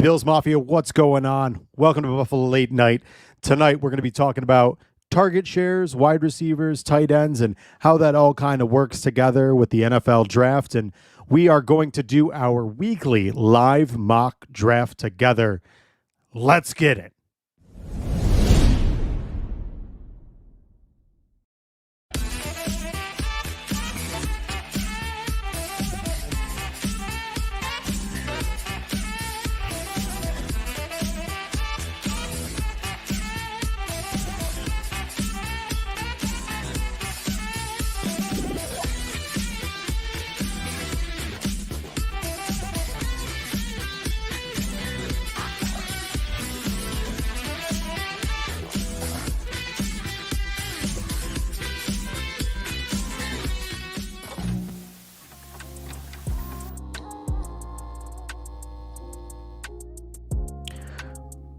Bills Mafia, what's going on? Welcome to Buffalo Late Night. Tonight, we're going to be talking about target shares, wide receivers, tight ends, and how that all kind of works together with the NFL draft. And we are going to do our weekly live mock draft together. Let's get it.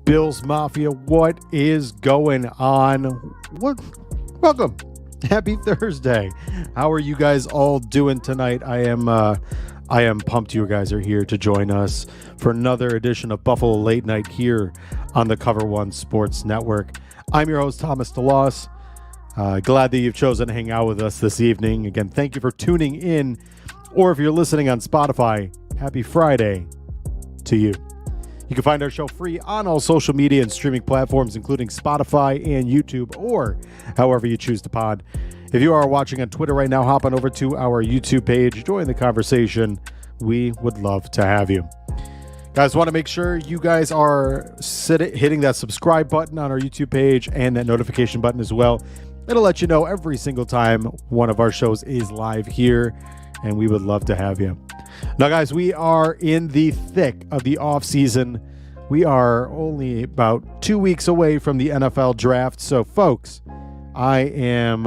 Bills Mafia, what is going on? Welcome. Happy Thursday. How are you guys all doing tonight? I am pumped you guys are here to join us for another edition of Buffalo Late Night here on the Cover One Sports Network. I'm your host, Thomas DeLoss. Glad that you've chosen to hang out with us this evening. Again, thank you for tuning in, or if you're listening on Spotify, happy Friday to you. You can find our show free on all social media and streaming platforms, including Spotify and YouTube, or however you choose to pod. If you are watching on Twitter right now, hop on over to our YouTube page, join the conversation. We would love to have you. Guys, want to make sure you guys are hitting that subscribe button on our YouTube page and that notification button as well. It'll let you know every single time one of our shows is live here, and we would love to have you. Now, guys, we are in the thick of the offseason. We are only about 2 weeks away from the NFL draft. So, folks, I'm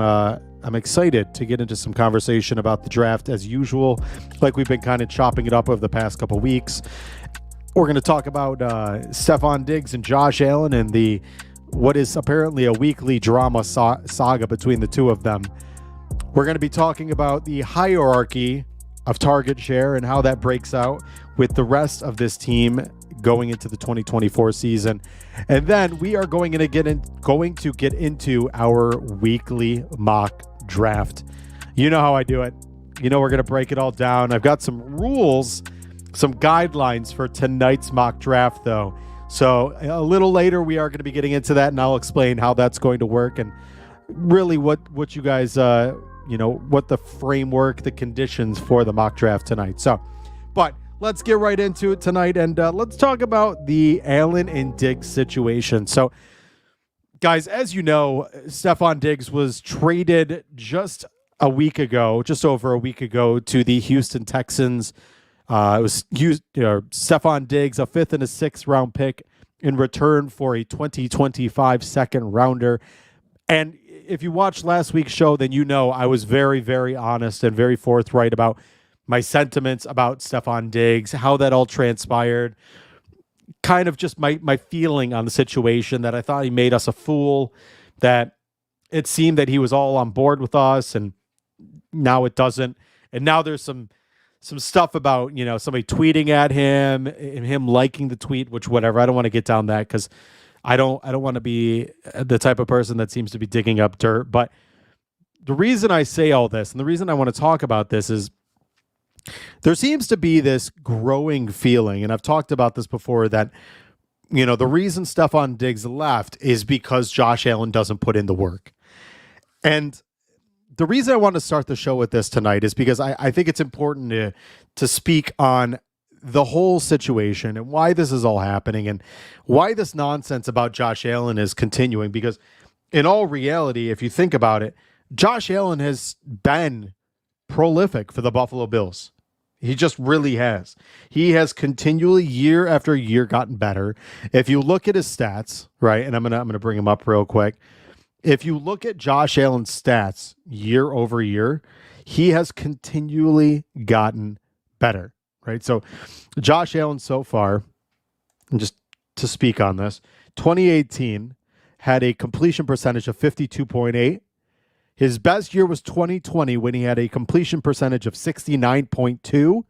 excited to get into some conversation about the draft as usual, like we've been kind of chopping it up over the past couple weeks. We're going to talk about Stefon Diggs and Josh Allen and what is apparently a weekly drama saga between the two of them. We're going to be talking about the hierarchy of target share and how that breaks out with the rest of this team going into the 2024 season. And then we are going to get into our weekly mock draft. You know how I do it. You know we're going to break it all down. I've got some rules, some guidelines for tonight's mock draft, though. So a little later, we are going to be getting into that, and I'll explain how that's going to work and really what you guys what the framework, the conditions for the mock draft tonight. So, but let's get right into it tonight, and let's talk about the Allen and Diggs situation. So, guys, as you know, Stefon Diggs was traded just over a week ago, to the Houston Texans. It was Stefon Diggs, a 5th and a 6th round pick in return for a 2025 second rounder. And if you watched last week's show, then you know I was very, very honest and very forthright about my sentiments about Stefon Diggs, how that all transpired, kind of just my feeling on the situation, that I thought he made us a fool, that it seemed that he was all on board with us, and now it doesn't. And now there's some stuff about, somebody tweeting at him and him liking the tweet, which whatever. I don't want to get down that because I don't want to be the type of person that seems to be digging up dirt. But the reason I say all this, and the reason I want to talk about this, is there seems to be this growing feeling, and I've talked about this before, that, the reason Stefon Diggs left is because Josh Allen doesn't put in the work. And the reason I want to start the show with this tonight is because I think it's important to speak on the whole situation and why this is all happening and why this nonsense about Josh Allen is continuing. Because in all reality, if you think about it, Josh Allen has been prolific for the Buffalo Bills. He just really has. He has continually, year after year, gotten better. If you look at his stats, right, and I'm gonna bring him up real quick. If you look at Josh Allen's stats year over year, he has continually gotten better. Right. So Josh Allen so far, and just to speak on this, 2018 had a completion percentage of 52.8. His best year was 2020 when he had a completion percentage of 69.2.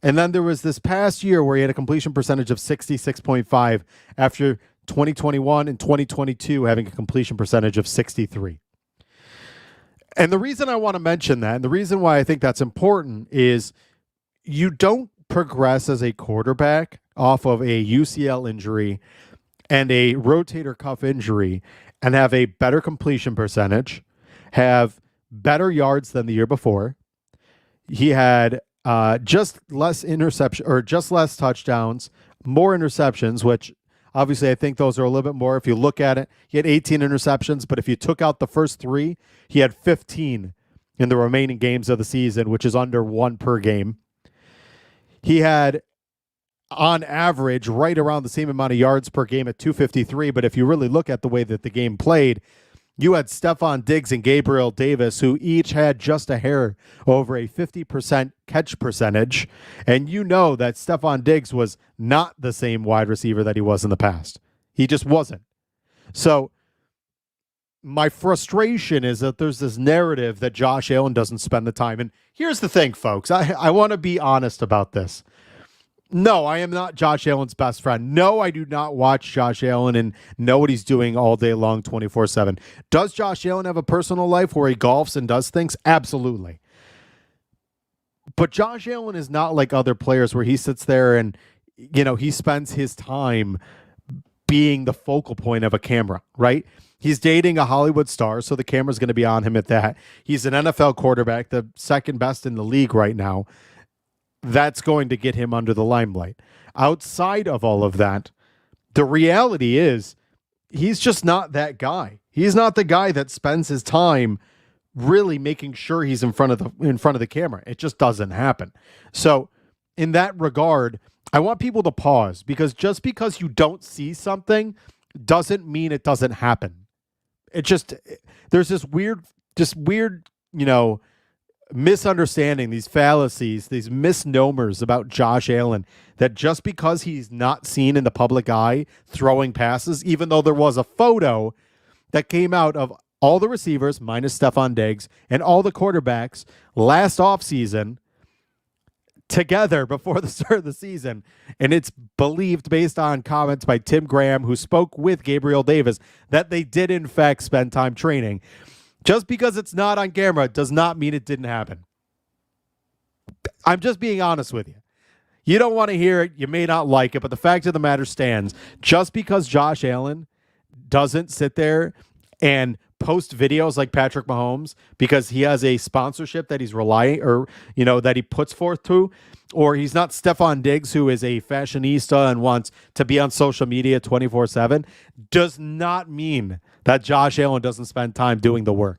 And then there was this past year where he had a completion percentage of 66.5 after 2021 and 2022 having a completion percentage of 63. And the reason I want to mention that, and the reason why I think that's important, is you don't progress as a quarterback off of a UCL injury and a rotator cuff injury and have a better completion percentage, have better yards than the year before. He had just less interception, or just less touchdowns, more interceptions, which obviously I think those are a little bit more. If you look at it, he had 18 interceptions, but if you took out the first 3, he had 15 in the remaining games of the season, which is under 1 per game. He had, on average, right around the same amount of yards per game at 253, but if you really look at the way that the game played, you had Stephon Diggs and Gabriel Davis, who each had just a hair over a 50% catch percentage. And you know that Stephon Diggs was not the same wide receiver that he was in the past. He just wasn't. So my frustration is that there's this narrative that Josh Allen doesn't spend the time. And here's the thing, folks. I want to be honest about this. No, I am not Josh Allen's best friend. No, I do not watch Josh Allen and know what he's doing all day long, 24/7. Does Josh Allen have a personal life where he golfs and does things? Absolutely. But Josh Allen is not like other players where he sits there and, he spends his time being the focal point of a camera, right? He's dating a Hollywood star, so the camera's going to be on him at that. He's an NFL quarterback, the second best in the league right now. That's going to get him under the limelight. Outside of all of that, the reality is he's just not that guy. He's not the guy that spends his time really making sure he's in front of the camera. It just doesn't happen. So in that regard, I want people to pause, because just because you don't see something doesn't mean it doesn't happen. There's this weird, misunderstanding, these fallacies, these misnomers about Josh Allen, that just because he's not seen in the public eye throwing passes, even though there was a photo that came out of all the receivers minus Stephon Diggs and all the quarterbacks last offseason together before the start of the season, and it's believed, based on comments by Tim Graham, who spoke with Gabriel Davis, that they did in fact spend time training. Just because it's not on camera does not mean it didn't happen. I'm just being honest with you. You don't want to hear it. You may not like it, but the fact of the matter stands. Just because Josh Allen doesn't sit there and post videos like Patrick Mahomes because he has a sponsorship that he's relying, or, that he puts forth to, or he's not Stephon Diggs, who is a fashionista and wants to be on social media 24/7, does not mean that Josh Allen doesn't spend time doing the work.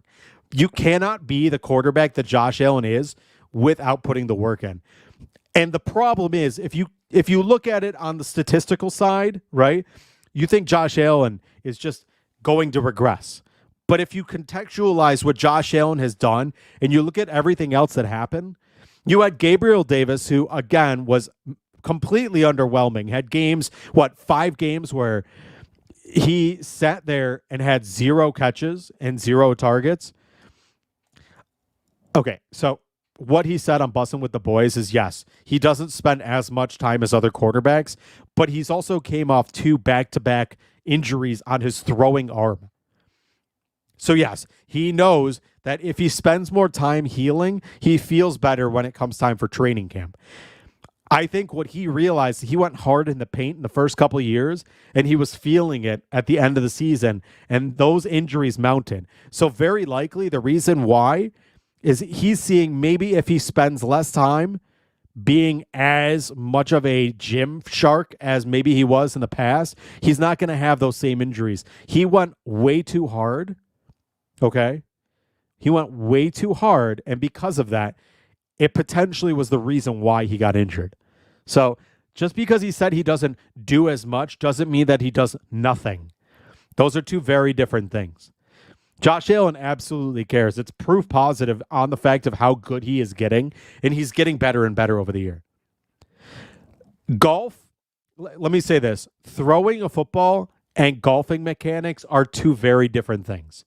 You cannot be the quarterback that Josh Allen is without putting the work in. And the problem is, if you look at it on the statistical side, right, you think Josh Allen is just going to regress. But if you contextualize what Josh Allen has done and you look at everything else that happened, you had Gabriel Davis, who, again, was completely underwhelming, had games, 5 games where he sat there and had 0 catches and 0 targets. Okay, so what he said on Bussin' with the Boys is, yes, he doesn't spend as much time as other quarterbacks, but he's also came off 2 back-to-back injuries on his throwing arm. So yes, he knows that if he spends more time healing, he feels better when it comes time for training camp. I think what he realized, he went hard in the paint in the first couple of years, and he was feeling it at the end of the season, and those injuries mounted. So very likely the reason why is he's seeing maybe if he spends less time being as much of a gym shark as maybe he was in the past, he's not going to have those same injuries. He went way too hard. Okay. He went way too hard. And because of that, it potentially was the reason why he got injured. So just because he said he doesn't do as much doesn't mean that he does nothing. Those are 2 very different things. Josh Allen absolutely cares. It's proof positive on the fact of how good he is getting, and he's getting better and better over the year. Golf, let me say this. Throwing a football and golfing mechanics are 2 very different things.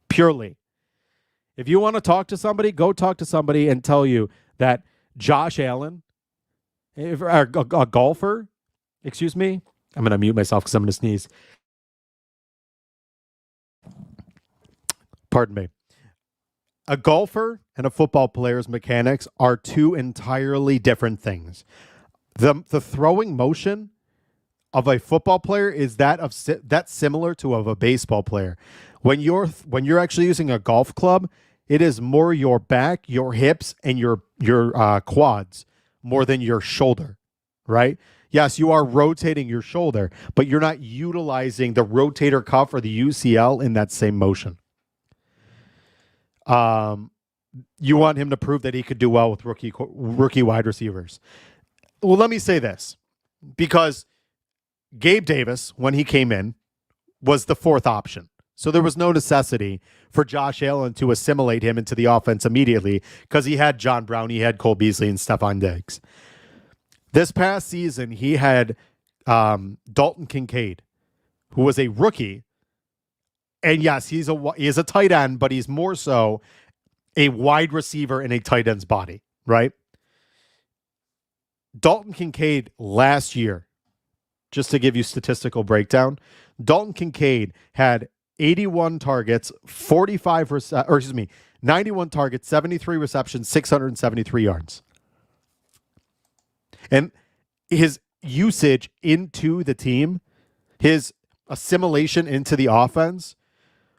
Purely. If you want to talk to somebody, go talk to somebody and tell you that Josh Allen If a golfer, excuse me, I'm going to mute myself because I'm going to sneeze. Pardon me. A golfer and a football player's mechanics are two entirely different things. The throwing motion of a football player is that's similar to of a baseball player. When you're actually using a golf club, it is more your back, your hips, and your quads more than your shoulder, right? Yes, you are rotating your shoulder, but you're not utilizing the rotator cuff or the UCL in that same motion. You want him to prove that he could do well with rookie wide receivers. Well, let me say this, because Gabe Davis, when he came in, was the fourth option. So there was no necessity for Josh Allen to assimilate him into the offense immediately because he had John Brown, he had Cole Beasley, and Stephon Diggs. This past season, he had Dalton Kincaid, who was a rookie. And yes, he is a tight end, but he's more so a wide receiver in a tight end's body, right? Dalton Kincaid last year, just to give you statistical breakdown, Dalton Kincaid had 81 targets, 91 targets, 73 receptions, 673 yards. And his usage into the team, his assimilation into the offense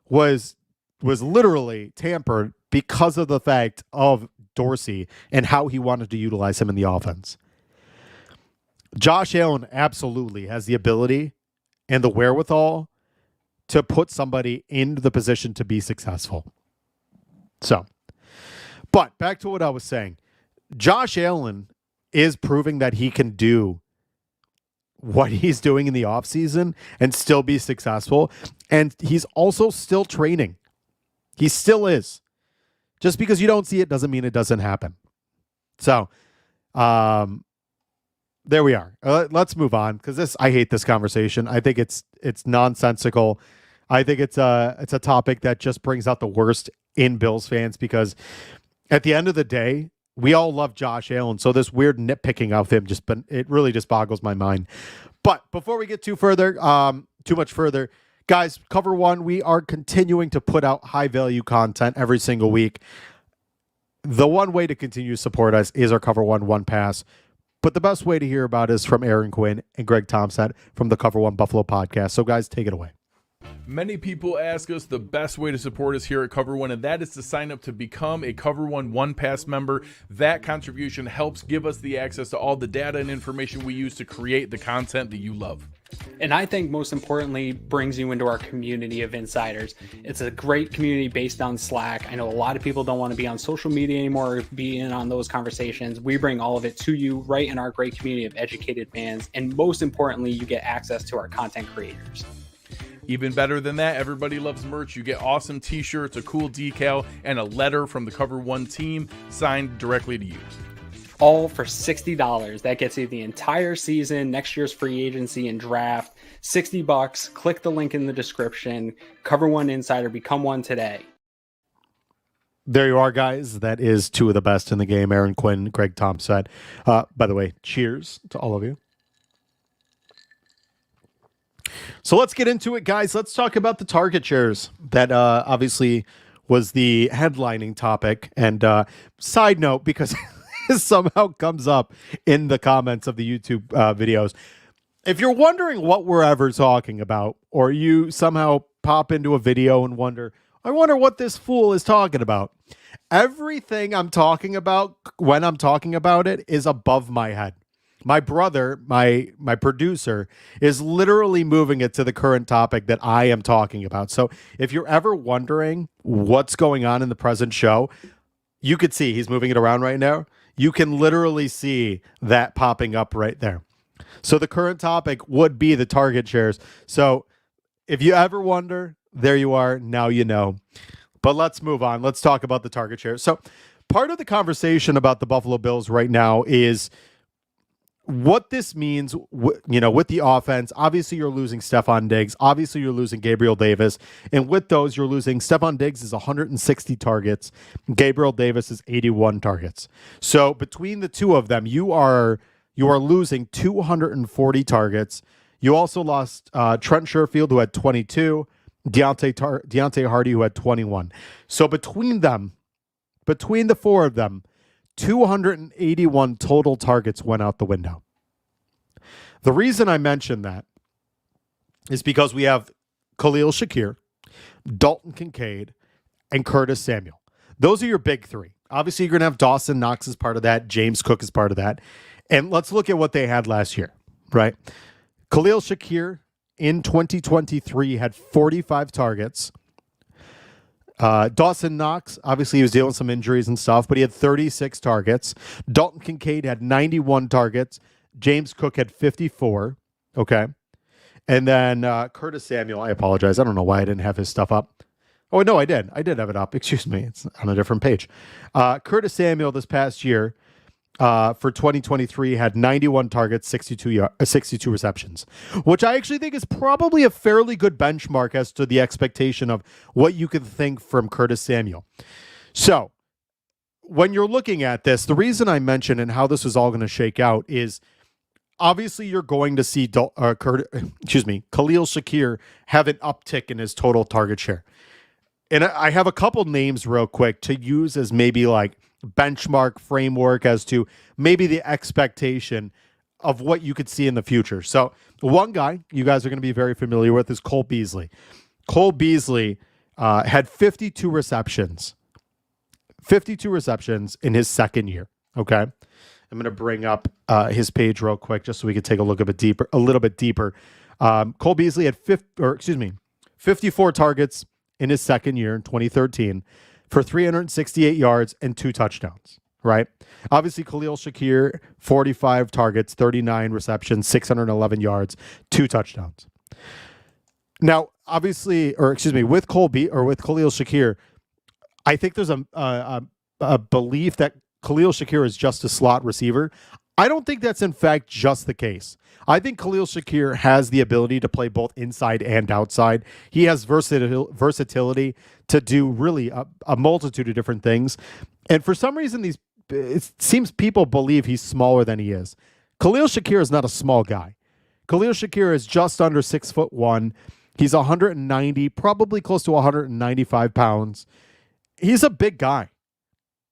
was literally tampered because of the fact of Dorsey and how he wanted to utilize him in the offense. Josh Allen absolutely has the ability and the wherewithal to put somebody in the position to be successful. So, but back to what I was saying. Josh Allen is proving that he can do what he's doing in the offseason and still be successful. And he's also still training. He still is. Just because you don't see it doesn't mean it doesn't happen. So, there we are. Let's move on, because I hate this conversation. I think it's nonsensical. I think it's a topic that just brings out the worst in Bills fans, because at the end of the day, we all love Josh Allen. So this weird nitpicking of him it really just boggles my mind. But before we get too much further, guys, Cover One, we are continuing to put out high value content every single week. The one way to continue to support us is our Cover One Pass. But the best way to hear about it is from Aaron Quinn and Greg Thompson from the Cover One Buffalo podcast. So guys, take it away. Many people ask us the best way to support us here at Cover One, and that is to sign up to become a Cover One Pass member. That contribution helps give us the access to all the data and information we use to create the content that you love. And I think most importantly, brings you into our community of insiders. It's a great community based on Slack. I know a lot of people don't want to be on social media anymore or be in on those conversations. We bring all of it to you right in our great community of educated fans. And most importantly, you get access to our content creators. Even better than that, everybody loves merch. You get awesome t-shirts, a cool decal, and a letter from the Cover One team signed directly to you. All for $60. That gets you the entire season, next year's free agency and draft. $60. Click the link in the description. Cover One Insider. Become one today. There you are, guys. That is two of the best in the game. Aaron Quinn, Greg Thompson. By the way, cheers to all of you. So let's get into it, guys. Let's talk about the target shares. That obviously was the headlining topic. And side note, because it somehow comes up in the comments of the YouTube videos. If you're wondering what we're ever talking about, or you somehow pop into a video and I wonder what this fool is talking about. Everything I'm talking about when I'm talking about it is above my head. My brother, my producer, is literally moving it to the current topic that I am talking about. So if you're ever wondering what's going on in the present show, you could see he's moving it around right now. You can literally see that popping up right there. So the current topic would be the target shares. So if you ever wonder, there you are. Now you know. But let's move on. Let's talk about the target shares. So part of the conversation about the Buffalo Bills right now is what this means, with the offense. Obviously, you're losing Stephon Diggs. Obviously, you're losing Gabriel Davis. And with those, you're losing Stephon Diggs is 160 targets. Gabriel Davis is 81 targets. So between the two of them, you are you are losing 240 targets. You also lost Trent Sherfield, who had 22, Deontay Hardy, who had 21. So between the four of them, 281 total targets went out the window. The reason I mention that is because we have Khalil Shakir, Dalton Kincaid, and Curtis Samuel. Those are your big three. Obviously, you're going to have Dawson Knox as part of that. James Cook is part of that. And let's look at what they had last year, right? Khalil Shakir in 2023 had 45 targets. Dawson Knox, obviously he was dealing with some injuries and stuff, but he had 36 targets. Dalton Kincaid had 91 targets. James Cook had 54. Okay. And then Curtis Samuel, I apologize. I don't know why I didn't have his stuff up. Oh, no, I did. I did have it up. Excuse me. It's on a different page. Curtis Samuel this past year for 2023 had 91 targets, 62 receptions, which I actually think is probably a fairly good benchmark as to the expectation of what you could think from Curtis Samuel. So when you're looking at this, the reason I mentioned and how this is all going to shake out is obviously you're going to see Khalil Shakir have an uptick in his total target share. And I have a couple names real quick to use as maybe like benchmark framework as to maybe the expectation of what you could see in the future. So one guy you guys are going to be very familiar with is Cole Beasley. Cole Beasley had 52 receptions in his second year. Okay. I'm going to bring up his page real quick just so we can take a look a little bit deeper. Cole Beasley had 54 targets in his second year in 2013 for 368 yards and 2 touchdowns, right? Obviously, Khalil Shakir, 45 targets, 39 receptions, 611 yards, 2 touchdowns. Now, obviously, with Khalil Shakir, I think there's a belief that Khalil Shakir is just a slot receiver. I don't think that's in fact just the case. I think Khalil Shakir has the ability to play both inside and outside. He has versatility to do really a multitude of different things. And for some reason, it seems people believe he's smaller than he is. Khalil Shakir is not a small guy. Khalil Shakir is just under 6'1". He's 190, probably close to 195 pounds. He's a big guy.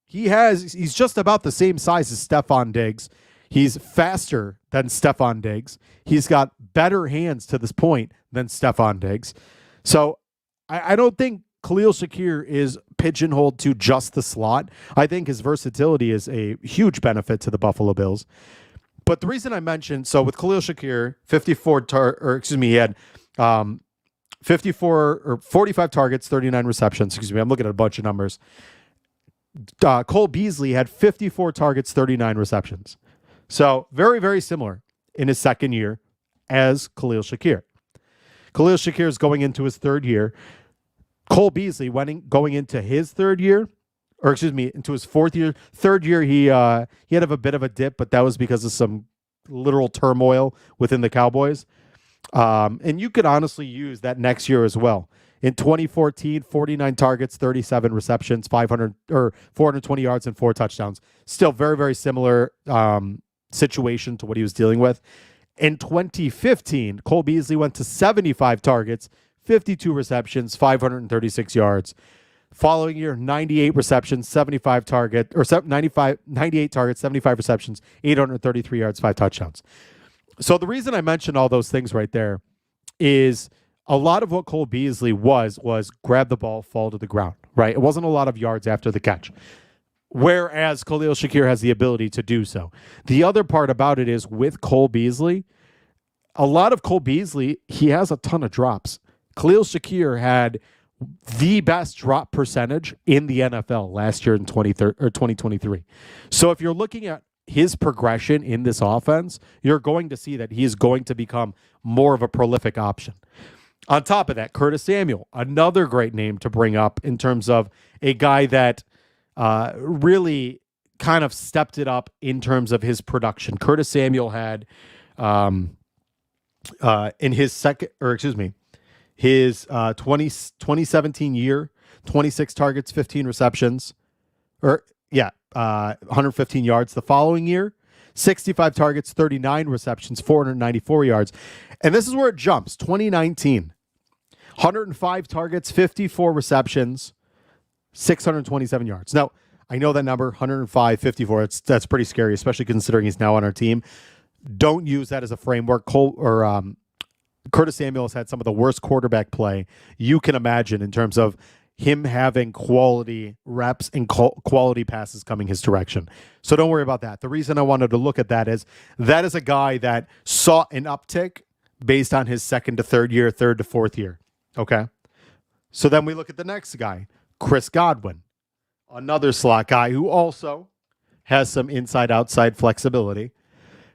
He's just about the same size as Stephon Diggs. He's faster than Stephon Diggs. He's got better hands to this point than Stephon Diggs. So I don't think Khalil Shakir is pigeonholed to just the slot. I think his versatility is a huge benefit to the Buffalo Bills. But the reason I mentioned, so with Khalil Shakir, he had 45 targets, 39 receptions. I'm looking at a bunch of numbers. Cole Beasley had 54 targets, 39 receptions. So very, very similar in his second year as Khalil Shakir. Khalil Shakir is going into his third year. Cole Beasley going into his third year, into his fourth year. Third year, he had a bit of a dip, but that was because of some literal turmoil within the Cowboys. And you could honestly use that next year as well. In 2014, 49 targets, 37 receptions, 420 yards, and 4 touchdowns. Still very, very similar situation to what he was dealing with. In 2015, Cole Beasley went to 75 targets, 52 receptions, 536 yards. Following year, 98 receptions, 98 targets, 75 receptions, 833 yards, 5 touchdowns. So the reason I mentioned all those things right there is a lot of what Cole Beasley was grab the ball, fall to the ground, right? It wasn't a lot of yards after the catch. Whereas Khalil Shakir has the ability to do so. The other part about it is with Cole Beasley, he has a ton of drops. Khalil Shakir had the best drop percentage in the NFL last year in 2023. So if you're looking at his progression in this offense, you're going to see that he is going to become more of a prolific option. On top of that, Curtis Samuel, another great name to bring up in terms of a guy that really kind of stepped it up in terms of his production. Curtis Samuel had in his 2017 year, 26 targets, 15 receptions, 115 yards. The following year, 65 targets, 39 receptions, 494 yards. And this is where it jumps. 2019, 105 targets, 54 receptions, 627 yards. Now, I know that number, 105, 54, that's pretty scary, especially considering he's now on our team. Don't use that as a framework. Curtis Samuel has had some of the worst quarterback play you can imagine in terms of him having quality reps and quality passes coming his direction. So don't worry about that. The reason I wanted to look at that is a guy that saw an uptick based on his second to third year, third to fourth year. Okay. So then we look at the next guy, Chris Godwin, another slot guy who also has some inside-outside flexibility.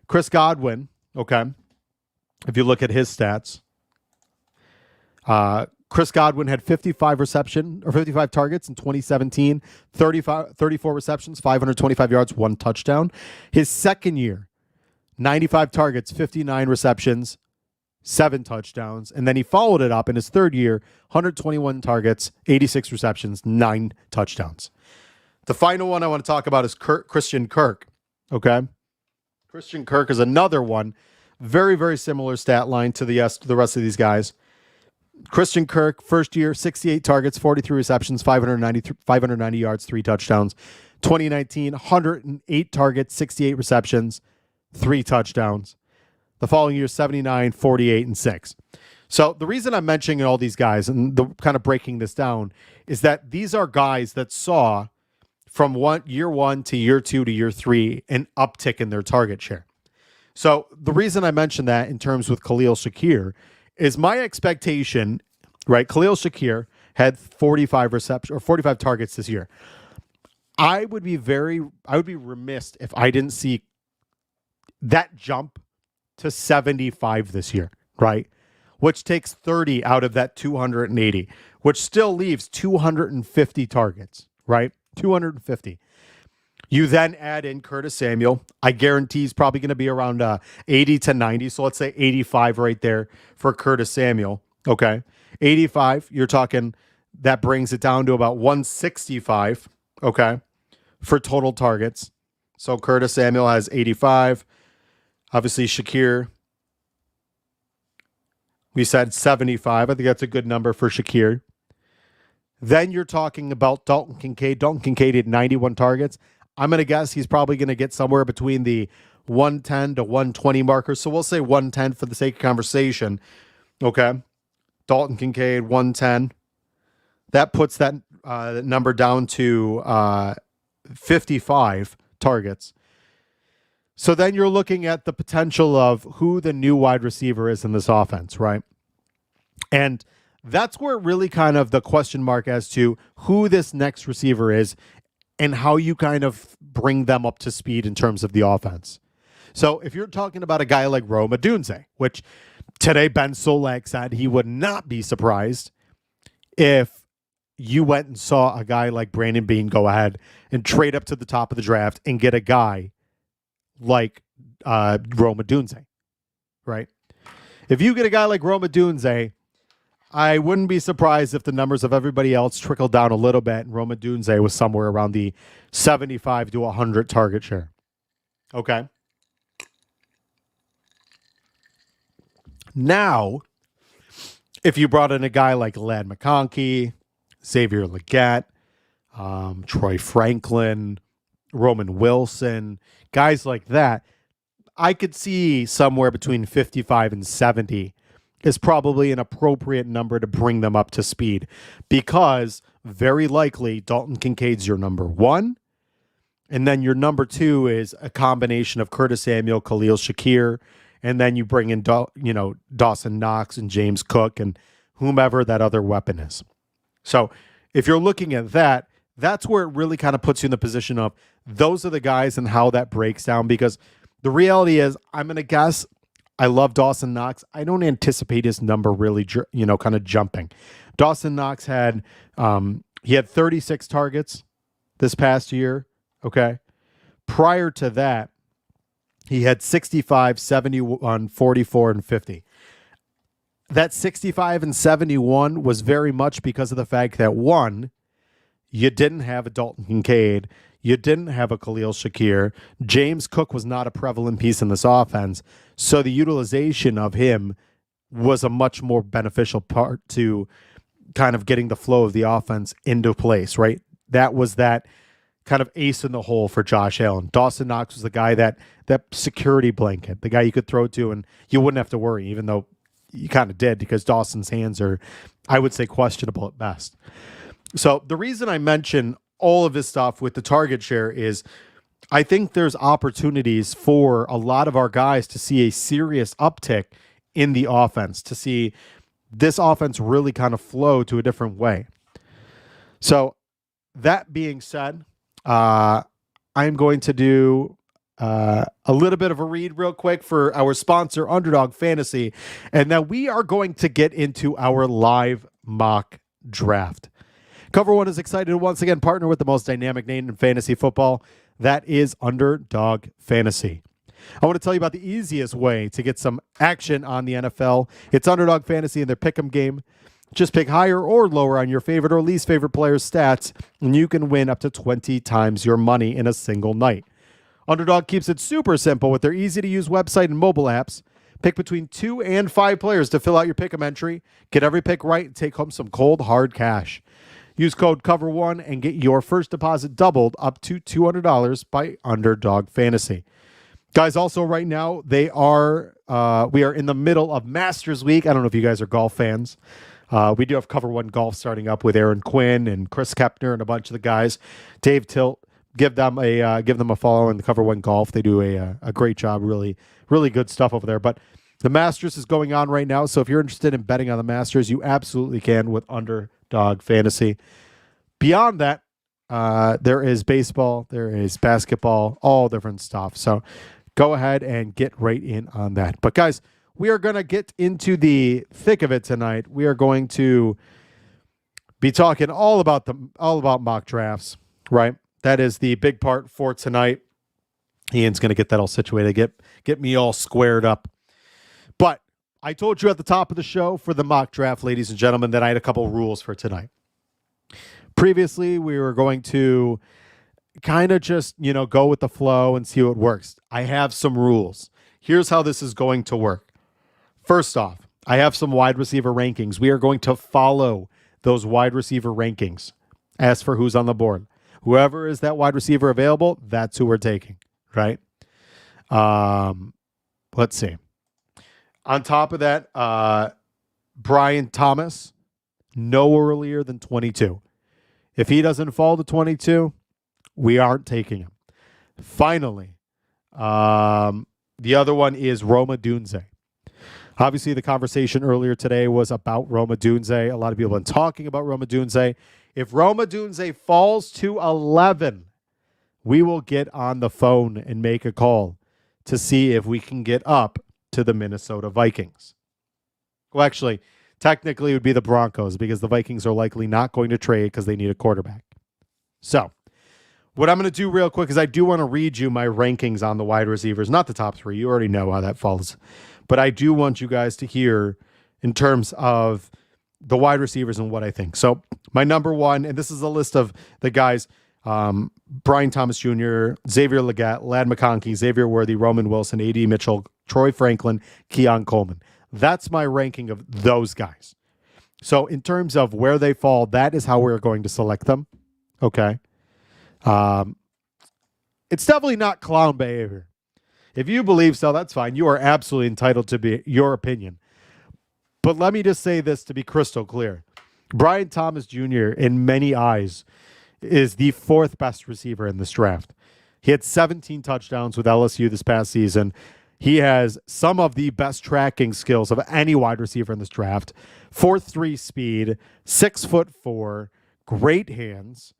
Chris Godwin, okay, if you look at his stats, Chris Godwin had 55 targets in 2017, 34 receptions, 525 yards, 1 touchdown. His second year, 95 targets, 59 receptions, 7 touchdowns. And then he followed it up in his third year, 121 targets, 86 receptions, 9 touchdowns. The final one I want to talk about is Christian Kirk. Okay. Christian Kirk is another one. Very, very similar stat line to the rest of these guys. Christian Kirk, first year, 68 targets, 43 receptions, 590 yards, 3 touchdowns. 2019, 108 targets, 68 receptions, 3 touchdowns. The following year, 79, 48, and 6. So the reason I'm mentioning all these guys and kind of breaking this down is that these are guys that saw from year 1 to year 2 to year 3 an uptick in their target share. So the reason I mentioned that in terms with Khalil Shakir is my expectation, right? Khalil Shakir had 45 targets this year. I would be remiss if I didn't see that jump to 75 this year, right? Which takes 30 out of that 280, which still leaves 250 targets, right? 250. You then add in Curtis Samuel. I guarantee he's probably going to be around 80 to 90. So let's say 85 right there for Curtis Samuel. Okay. 85, you're talking, that brings it down to about 165. Okay. For total targets. So Curtis Samuel has 85. Obviously Shakir, we said 75. I think that's a good number for Shakir. Then you're talking about Dalton Kincaid. Dalton Kincaid had 91 targets. I'm going to guess he's probably going to get somewhere between the 110 to 120 markers. So we'll say 110 for the sake of conversation. Okay. Dalton Kincaid, 110. That puts that number down to 55 targets. So then you're looking at the potential of who the new wide receiver is in this offense, right? And that's where really kind of the question mark as to who this next receiver is and how you kind of bring them up to speed in terms of the offense. So if you're talking about a guy like Rome Odunze, which today Ben Solak said he would not be surprised if you went and saw a guy like Brandon Beane go ahead and trade up to the top of the draft and get a guy like Rome Odunze, right? If you get a guy like Rome Odunze, I wouldn't be surprised if the numbers of everybody else trickled down a little bit and Rome Odunze was somewhere around the 75 to 100 target share. Okay. Now, if you brought in a guy like Ladd McConkey, Xavier Legette, Troy Franklin, Roman Wilson, guys like that, I could see somewhere between 55 and 70 is probably an appropriate number to bring them up to speed, because very likely Dalton Kincaid's your number 1. And then your number 2 is a combination of Curtis Samuel, Khalil Shakir, and then you bring in Dawson Knox and James Cook and whomever that other weapon is. So if you're looking at that, that's where it really kind of puts you in the position of those are the guys and how that breaks down, because the reality is I'm going to guess I love Dawson Knox. I don't anticipate his number really, kind of jumping. Dawson Knox had 36 targets this past year. Okay. Prior to that, he had 65, 71, 44, and 50. That 65 and 71 was very much because of the fact that, one, You didn't have a Dalton Kincaid. You didn't have a Khalil Shakir. James Cook was not a prevalent piece in this offense. So the utilization of him was a much more beneficial part to kind of getting the flow of the offense into place, right? That was that kind of ace in the hole for Josh Allen. Dawson Knox was the guy that security blanket, the guy you could throw to and you wouldn't have to worry, even though you kind of did because Dawson's hands are, I would say, questionable at best. So the reason I mention all of this stuff with the target share is I think there's opportunities for a lot of our guys to see a serious uptick in the offense, to see this offense really kind of flow to a different way. So that being said, I'm going to do a little bit of a read real quick for our sponsor, Underdog Fantasy, and then we are going to get into our live mock draft. Cover One is excited to once again partner with the most dynamic name in fantasy football. That is Underdog Fantasy. I want to tell you about the easiest way to get some action on the NFL. It's Underdog Fantasy and their pick'em game. Just pick higher or lower on your favorite or least favorite player's stats, and you can win up to 20 times your money in a single night. Underdog keeps it super simple with their easy-to-use website and mobile apps. Pick between 2 and 5 players to fill out your pick'em entry. Get every pick right and take home some cold, hard cash. Use code COVER1 and get your first deposit doubled up to $200 by Underdog Fantasy. Guys, also right now, we are in the middle of Masters Week. I don't know if you guys are golf fans. We do have Cover One Golf starting up with Aaron Quinn and Chris Kepner and a bunch of the guys. Dave Tilt, give them a follow in the Cover One Golf. They do a great job, really, really good stuff over there. But the Masters is going on right now, so if you're interested in betting on the Masters, you absolutely can with Underdog Fantasy. Beyond that, there is baseball, there is basketball, all different stuff. So go ahead and get right in on that. But guys, we are going to get into the thick of it tonight. We are going to be talking all about mock drafts, right? That is the big part for tonight. Ian's going to get that all situated, get me all squared up. But I told you at the top of the show for the mock draft, ladies and gentlemen, that I had a couple rules for tonight. Previously, we were going to kind of just, go with the flow and see what works. I have some rules. Here's how this is going to work. First off, I have some wide receiver rankings. We are going to follow those wide receiver rankings as for who's on the board. Whoever is that wide receiver available, that's who we're taking, right? Let's see. On top of that, Brian Thomas, no earlier than 22. If he doesn't fall to 22, we aren't taking him. Finally, the other one is Roma Dunze. Obviously, the conversation earlier today was about Roma Dunze. A lot of people have been talking about Roma Dunze. If Roma Dunze falls to 11, we will get on the phone and make a call to see if we can get up to the Minnesota Vikings. Well, actually, technically it would be the Broncos because the Vikings are likely not going to trade because they need a quarterback. So what I'm going to do real quick is I do want to read you my rankings on the wide receivers, not the top 3. You already know how that falls. But I do want you guys to hear in terms of the wide receivers and what I think. So my number 1, and this is a list of the guys, Brian Thomas Jr., Xavier Legette, Ladd McConkey, Xavier Worthy, Roman Wilson, A.D. Mitchell, Troy Franklin, Keon Coleman. That's my ranking of those guys. So in terms of where they fall, that is how we're going to select them. Okay. It's definitely not clown behavior. If you believe so, that's fine. You are absolutely entitled to be your opinion. But let me just say this to be crystal clear. Brian Thomas Jr., in many eyes, is the 4th best receiver in this draft. He had 17 touchdowns with LSU this past season. He has some of the best tracking skills of any wide receiver in this draft. 4.3 speed, 6'4", great hands.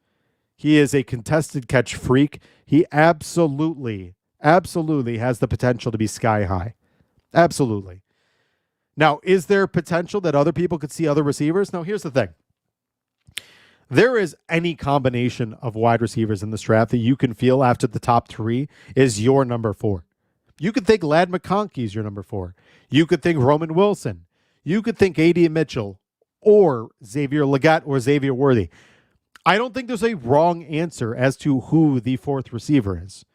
He is a contested catch freak. He absolutely has the potential to be sky high. Absolutely. Now, is there potential that other people could see other receivers? No, here's the thing. There is any combination of wide receivers in this draft that you can feel after the top 3 is your number 4. You could think Ladd McConkey is your number 4. You could think Roman Wilson. You could think A.D. Mitchell or Xavier Legette or Xavier Worthy. I don't think there's a wrong answer as to who the fourth receiver is.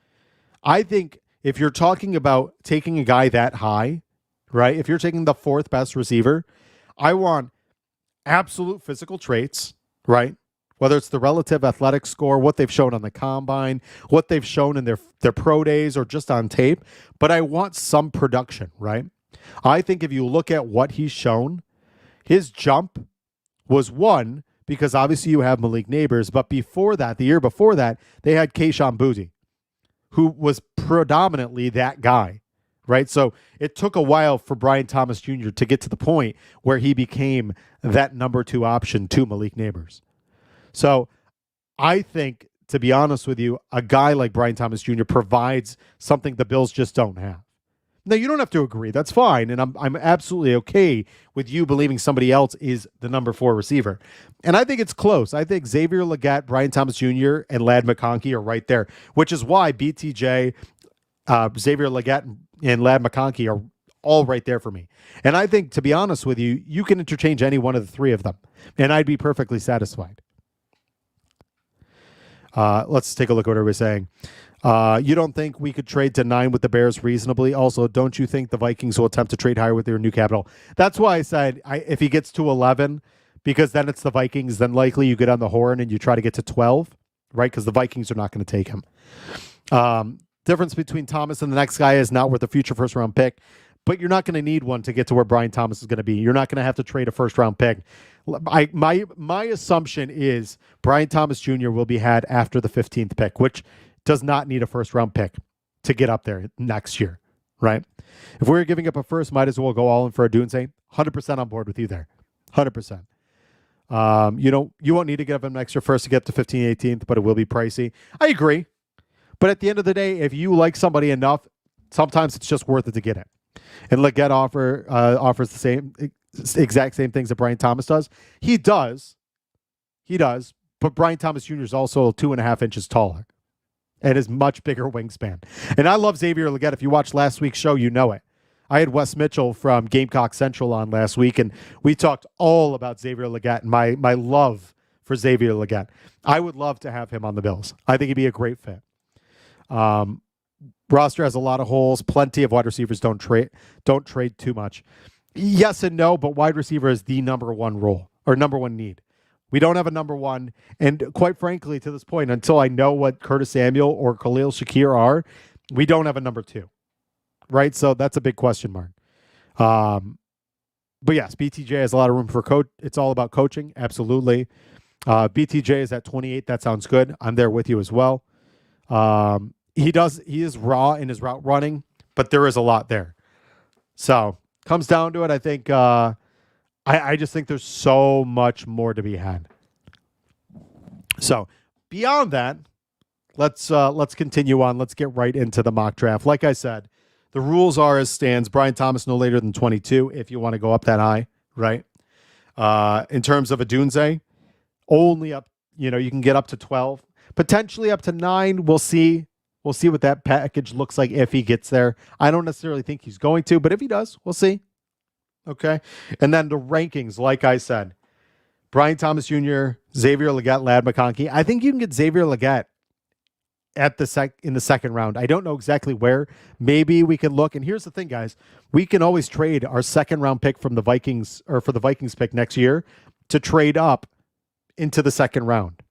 I think if you're talking about taking a guy that high, right? If you're taking the fourth best receiver, I want absolute physical traits, right? Whether it's the relative athletic score, what they've shown on the combine, what they've shown in their pro days or just on tape, but I want some production, right? I think if you look at what he's shown, his jump was one because obviously you have Malik Neighbors, but before that, the year before that, they had Kayshon Boutte, who was predominantly that guy, right? So it took a while for Brian Thomas Jr. to get to the point where he became that number 2 option to Malik Neighbors. So I think, to be honest with you, a guy like Brian Thomas Jr. provides something the Bills just don't have. Now, you don't have to agree. That's fine. And I'm absolutely okay with you believing somebody else is the number 4 receiver. And I think it's close. I think Xavier Legette, Brian Thomas Jr., and Ladd McConkey are right there, which is why BTJ, Xavier Legette, and Ladd McConkey are all right there for me. And I think, to be honest with you, you can interchange any one of the 3 of them, and I'd be perfectly satisfied. Let's take a look at what everybody's saying. You don't think we could trade to 9 with the Bears reasonably? Also, don't you think the Vikings will attempt to trade higher with their new capital? That's why I said if he gets to 11, because then it's the Vikings, then likely you get on the horn and you try to get to 12, right? Because the Vikings are not going to take him. Difference between Thomas and the next guy is not worth a future first-round pick, but you're not going to need one to get to where Brian Thomas is going to be. You're not going to have to trade a first-round pick. My assumption is Brian Thomas Jr. will be had after the 15th pick, which does not need a first-round pick to get up there next year, right? If we're giving up a first, might as well go all in for a Dunze. 100% on board with you there. 100%. You won't need to give up an extra first to get to 15th, 18th, but it will be pricey. I agree. But at the end of the day, if you like somebody enough, sometimes it's just worth it to get it. And Legette offers the exact same things that Brian Thomas does. He does. But Brian Thomas Jr. is also 2.5 inches taller and is much bigger wingspan. And I love Xavier Legette. If you watched last week's show, you know it. I had Wes Mitchell from Gamecock Central on last week, and we talked all about Xavier Legette and my love for Xavier Legette. I would love to have him on the Bills. I think he'd be a great fit. Roster has a lot of holes. Plenty of wide receivers don't trade too much. Yes and no, but wide receiver is the number 1 role or number 1 need. We don't have a number 1, and quite frankly, to this point, until I know what Curtis Samuel or Khalil Shakir are, we don't have a number 2, right? So that's a big question mark. But yes, BTJ has a lot of room for coach. It's all about coaching, absolutely. BTJ is at 28. That sounds good. I'm there with you as well. He is raw in his route running, but there is a lot there. So comes down to it. I think I just think there's so much more to be had. So beyond that, let's continue on. Let's get right into the mock draft. Like I said, the rules are as stands. Brian Thomas no later than 22 if you want to go up that high, right? In terms of a Dunze, only up, you can get up to 12. Potentially up to 9. We'll see. We'll see what that package looks like if he gets there. I don't necessarily think he's going to, but if he does, we'll see. Okay. And then the rankings, like I said, Brian Thomas Jr., Xavier Legette, Ladd McConkey. I think you can get Xavier Legette at in the second round. I don't know exactly where. Maybe we can look. And here's the thing, guys. We can always trade our second round pick from the Vikings, or for the Vikings pick next year, to trade up into the second round.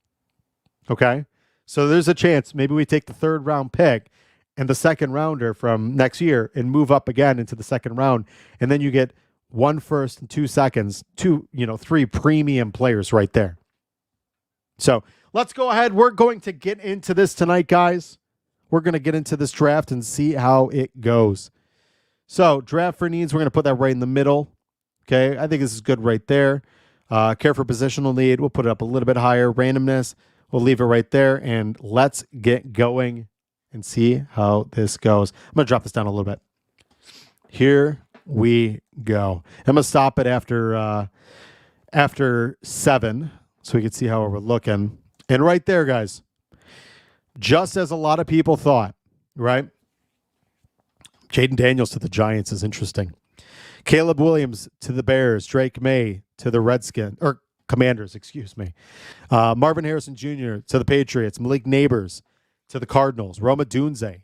Okay. So there's a chance maybe we take the third round pick and the second rounder from next year and move up again into the second round. And then you get 1 first and 2 seconds, 3 premium players right there. So let's go ahead. We're going to get into this tonight, guys. We're going to get into this draft and see how it goes. So draft for needs, we're going to put that right in the middle. Okay. I think this is good right there. Care for positional need. We'll put it up a little bit higher. Randomness. We'll leave it right there, and let's get going and see how this goes. I'm going to drop this down a little bit. Here we go. I'm going to stop it after 7 so we can see how we're looking. And right there, guys, just as a lot of people thought, right? Jaden Daniels to the Giants is interesting. Caleb Williams to the Bears. Drake May to the Redskins. Or Commanders, excuse me. Marvin Harrison Jr. to the Patriots. Malik Neighbors to the Cardinals. Roma Dunze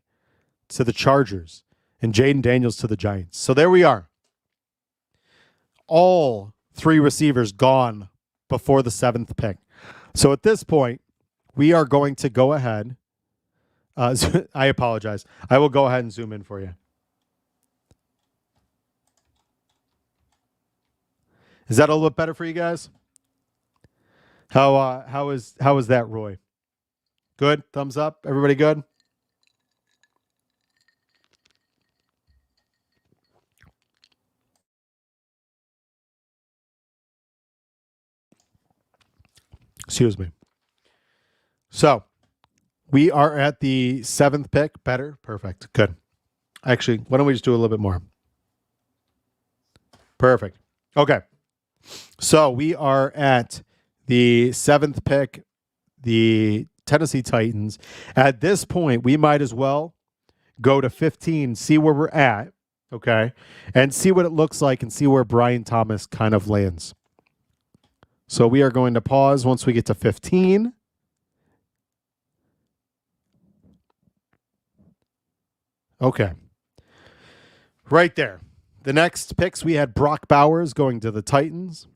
to the Chargers. And Jaden Daniels to the Giants. So there we are. All 3 receivers gone before the 7th pick. So at this point, we are going to go ahead. I apologize. I will go ahead and zoom in for you. Is that a little bit better for you guys? How is that, Roy? Good? Thumbs up? Everybody good? Excuse me. So we are at the 7th pick. Better? Perfect. Good. Actually, why don't we just do a little bit more? Perfect. Okay. So we are at the 7th pick, the Tennessee Titans. At this point, we might as well go to 15, see where we're at, okay, and see what it looks like and see where Brian Thomas kind of lands. So we are going to pause once we get to 15. Okay. Right there. The next picks, we had Brock Bowers going to the Titans.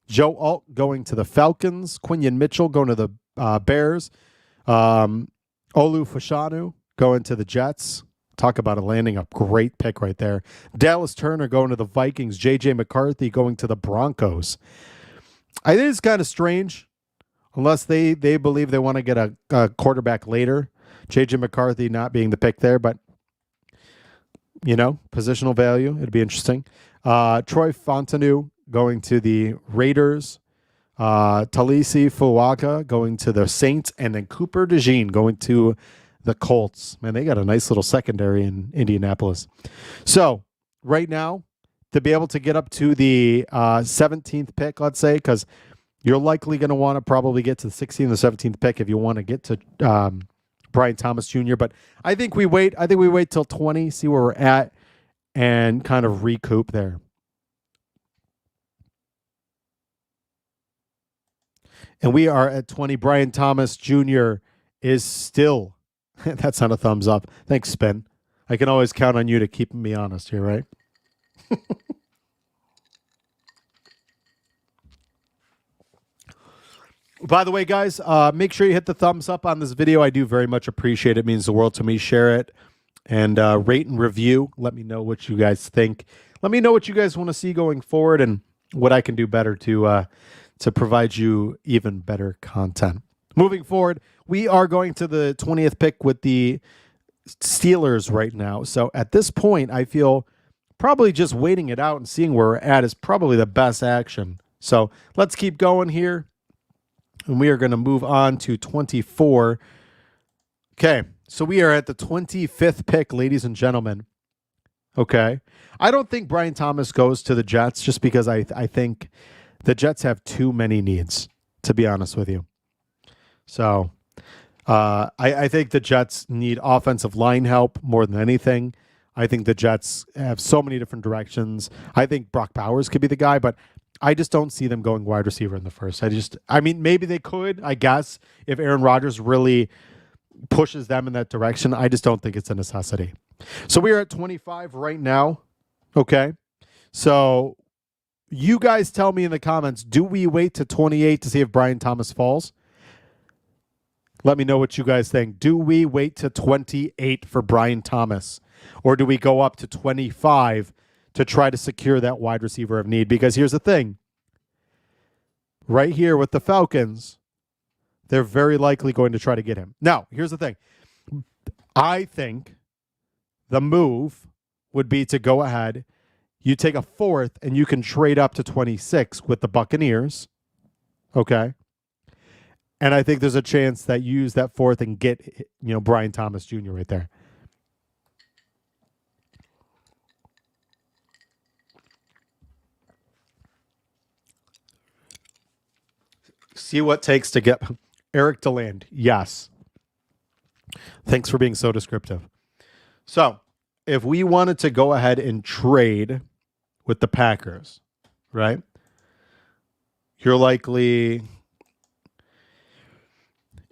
Joe Alt going to the Falcons. Quinion Mitchell going to the Bears. Olu Fashanu going to the Jets. Talk about a landing a great pick right there. Dallas Turner going to the Vikings. J.J. McCarthy going to the Broncos. I think it's kind of strange, unless they believe they want to get a quarterback later. J.J. McCarthy not being the pick there, but, positional value. It'd be interesting. Troy Fontenot going to the Raiders. Talisi Fuaka going to the Saints. And then Cooper DeJean going to the Colts. Man, they got a nice little secondary in Indianapolis. So right now, to be able to get up to the 17th pick, let's say, because you're likely going to want to probably get to the 16th or 17th pick if you want to get to Brian Thomas Jr. But I think we wait. I think we wait till 20, see where we're at, and kind of recoup there. And we are at 20. Brian Thomas Jr. is still, that's not a thumbs up. Thanks, Spin. I can always count on you to keep me honest here, right? By the way, guys, make sure you hit the thumbs up on this video. I do very much appreciate it. It means the world to me. Share it and rate and review. Let me know what you guys think. Let me know what you guys want to see going forward and what I can do better to provide you even better content. Moving forward, we are going to the 20th pick with the Steelers right now. So at this point, I feel probably just waiting it out and seeing where we're at is probably the best action. So let's keep going here. And we are going to move on to 24. Okay, so we are at the 25th pick, ladies and gentlemen. Okay. I don't think Brian Thomas goes to the Jets just because I think the Jets have too many needs, to be honest with you. So I think the Jets need offensive line help more than anything. I think the Jets have so many different directions. I think Brock Bowers could be the guy, but I just don't see them going wide receiver in the first. Maybe they could, I guess, if Aaron Rodgers really pushes them in that direction. I just don't think it's a necessity. So we are at 25 right now. Okay. So you guys tell me in the comments, do we wait to 28 to see if Brian Thomas falls? Let me know what you guys think. Do we wait to 28 for Brian Thomas? Or do we go up to 25 to try to secure that wide receiver of need? Because here's the thing. Right here with the Falcons, they're very likely going to try to get him. Now, here's the thing. I think the move would be to go ahead. You take a 4th and you can trade up to 26 with the Buccaneers. Okay. And I think there's a chance that you use that 4th and get, Brian Thomas Jr. right there. See what it takes to get Eric DeLand. Yes. Thanks for being so descriptive. So, if we wanted to go ahead and trade with the Packers, right? you're likely,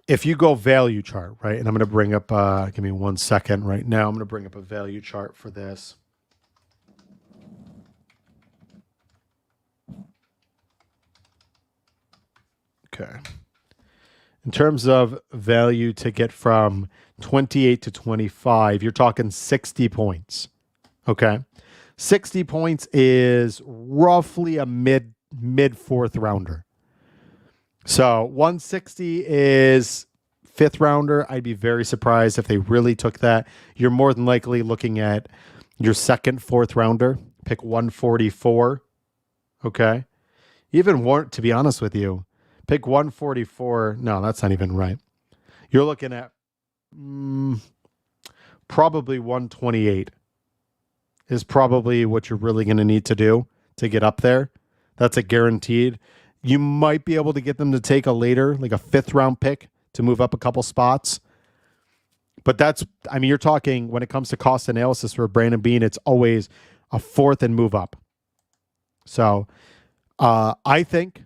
if you go value chart, right? And I'm going to bring up, give me 1 second right now. I'm going to bring up a value chart for this. Okay. In terms of value to get from 28 to 25, you're talking 60 points. Okay. 60 points is roughly a mid fourth rounder. So 160 is fifth rounder. I'd be very surprised if they really took that. You're more than likely looking at your second, fourth rounder. Pick 144. Okay. Even more, to be honest with you, pick 144. No, that's not even right. You're looking at probably 128 is probably what you're really going to need to do to get up there. That's a guaranteed. You might be able to get them to take a later, like a fifth round pick to move up a couple spots. But that's, I mean, you're talking when it comes to cost analysis for Brandon Beane, it's always a fourth and move up. So I think,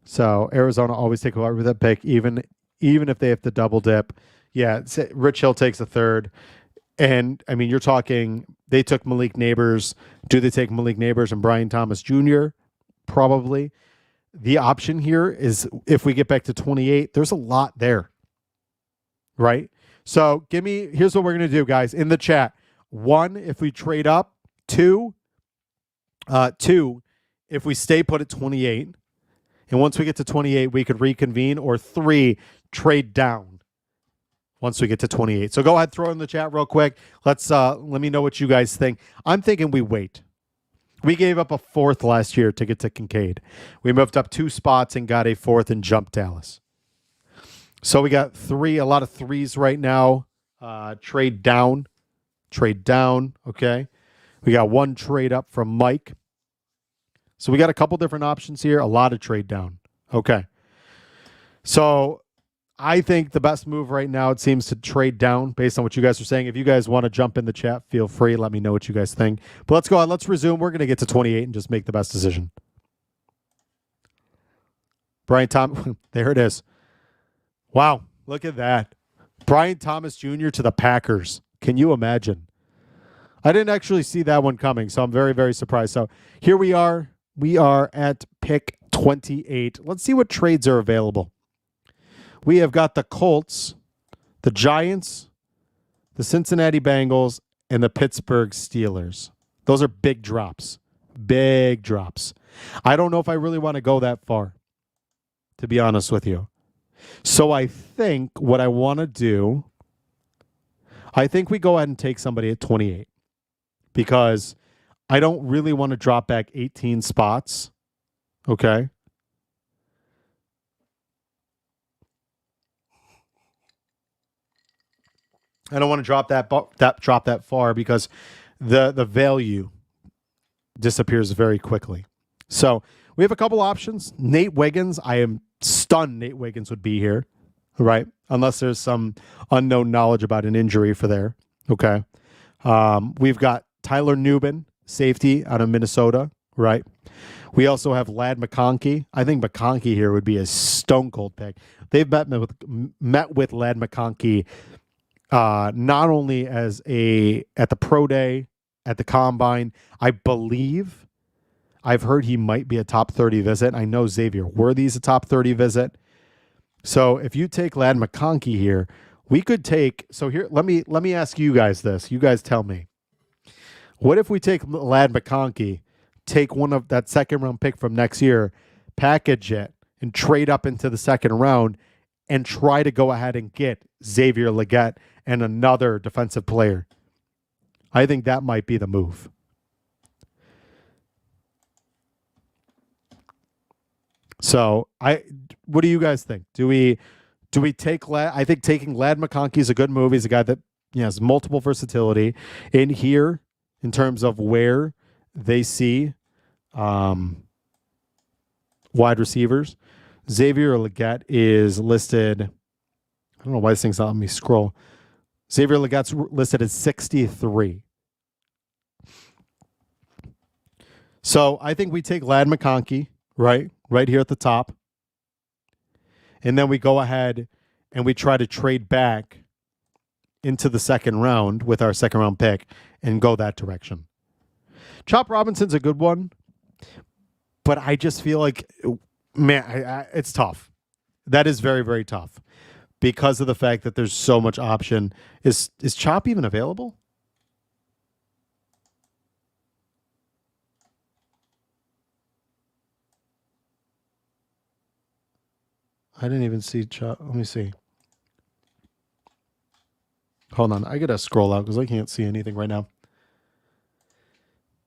so Arizona always take a lot with that pick, even if they have to double dip. Yeah, Rich Hill takes a third. And, I mean, you're talking, they took Malik Neighbors. Do they take Malik Neighbors and Brian Thomas Jr.? Probably. The option here is if we get back to 28, there's a lot there, right? So here's what we're going to do, guys, in the chat. 1, if we trade up. 2, if we stay put at 28. And once we get to 28, we could reconvene. Or 3, trade down once we get to 28. So go ahead, throw it in the chat real quick. Let me know what you guys think. I'm thinking we wait. We gave up a fourth last year to get to Kincaid. We moved up 2 spots and got a fourth and jumped Dallas. So we got a lot of threes right now. Trade down. Okay. We got 1 trade up from Mike. So we got a couple different options here. A lot of trade down. Okay. So I think the best move right now, it seems, to trade down based on what you guys are saying. If you guys want to jump in the chat, feel free. Let me know what you guys think. But let's go on. Let's resume. We're going to get to 28 and just make the best decision. Brian Thomas. There it is. Wow. Look at that. Brian Thomas Jr. to the Packers. Can you imagine? I didn't actually see that one coming, so I'm very, very surprised. So here we are. We are at pick 28. Let's see what trades are available. We have got the Colts, the Giants, the Cincinnati Bengals, and the Pittsburgh Steelers. Those are big drops. Big drops. I don't know if I really want to go that far, to be honest with you. So I think what I want to do, I think we go ahead and take somebody at 28 because I don't really want to drop back 18 spots. Okay. I don't want to drop that far because the value disappears very quickly. So we have a couple options. Nate Wiggins, I am stunned Nate Wiggins would be here, right? Unless there's some unknown knowledge about an injury for there. Okay. We've got Tyler Nubin, safety out of Minnesota, right? We also have Ladd McConkey. I think McConkey here would be a stone cold pick. They've met with Ladd McConkey not only at the pro day, at the combine. I believe I've heard he might be a top 30 visit. I know Xavier Worthy's a top 30 visit. So if you take Ladd McConkey here, we could take. So here, let me ask you guys this. You guys tell me. What if we take Ladd McConkey, take one of that second round pick from next year, package it, and trade up into the second round, and try to go ahead and get Xavier Legette and another defensive player? I think that might be the move. So what do you guys think? Do we take Ladd? I think taking Ladd McConkey is a good move. He's a guy that has multiple versatility in here in terms of where they see wide receivers. Xavier Legette is listed. I don't know why this thing's not letting me scroll. Xavier Legette's listed as 63. So I think we take Ladd McConkey, right here at the top. And then we go ahead and we try to trade back into the second round with our second round pick and go that direction. Chop Robinson's a good one, but I just feel like, man, it's tough. That is very, very tough because of the fact that there's so much option. Is Chop even available? I didn't even see Chop. Let me see. Hold on. I got to scroll out because I can't see anything right now.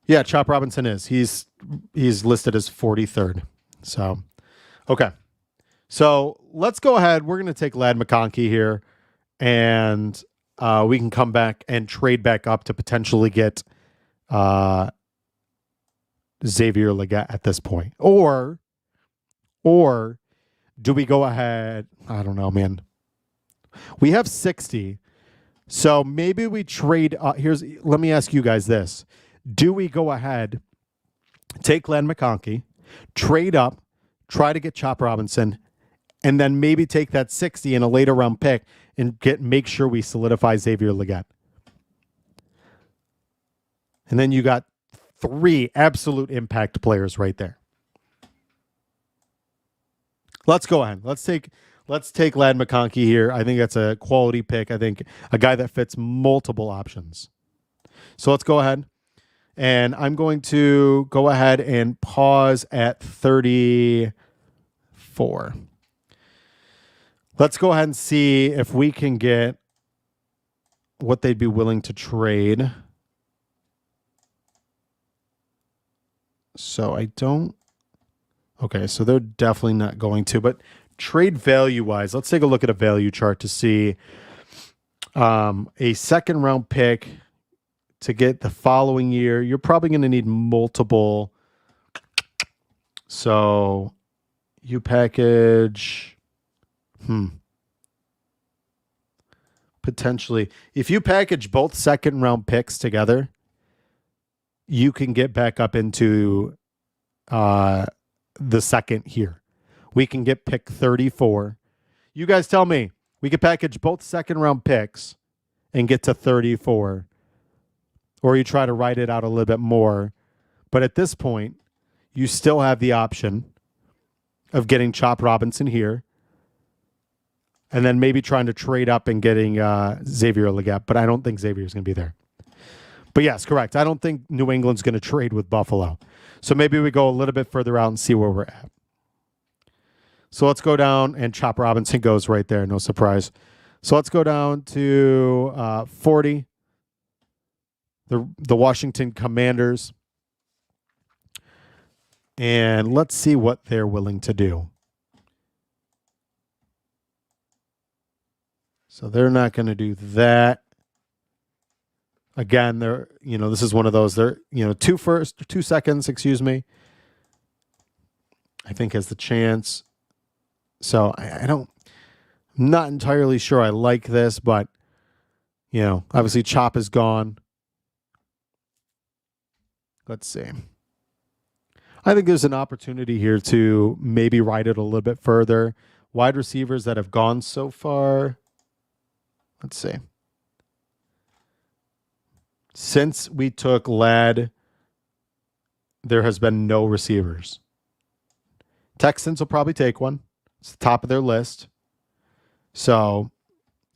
Yeah, Chop Robinson is. He's listed as 43rd. So, okay. So let's go ahead. We're going to take Ladd McConkey here, and we can come back and trade back up to potentially get Xavier Legette at this point. Or do we go ahead? I don't know, man. We have 60. So maybe we trade. Let me ask you guys this. Do we go ahead, take Ladd McConkey, trade up, try to get Chop Robinson, and then maybe take that 60 in a later round pick and make sure we solidify Xavier Legette? And then you got 3 absolute impact players right there. Let's go ahead. Let's take Ladd McConkey here. I think that's a quality pick. I think a guy that fits multiple options. So let's go ahead. And I'm going to go ahead and pause at 34. Let's go ahead and see if we can get what they'd be willing to trade. So I don't. Okay, so they're definitely not going to. But trade value-wise, let's take a look at a value chart to see a second-round pick to get the following year. You're probably going to need multiple. So you package, potentially. If you package both second-round picks together, you can get back up into the second here. We can get pick 34. You guys tell me. We could package both second-round picks and get to 34. Or you try to write it out a little bit more. But at this point, you still have the option of getting Chop Robinson here. And then maybe trying to trade up and getting Xavier Legette. But I don't think Xavier's going to be there. But yes, correct. I don't think New England's going to trade with Buffalo. So maybe we go a little bit further out and see where we're at. So let's go down, and Chop Robinson goes right there. No surprise. So let's go down to 40. The Washington Commanders. And let's see what they're willing to do. So they're not going to do that. Again, this is one of those. They're, 2 seconds, excuse me. I think has the chance. So I'm not entirely sure I like this, but, obviously Chop is gone. Let's see. I think there's an opportunity here to maybe ride it a little bit further. Wide receivers that have gone so far. Let's see. Since we took Ladd, there has been no receivers. Texans will probably take one. It's the top of their list. So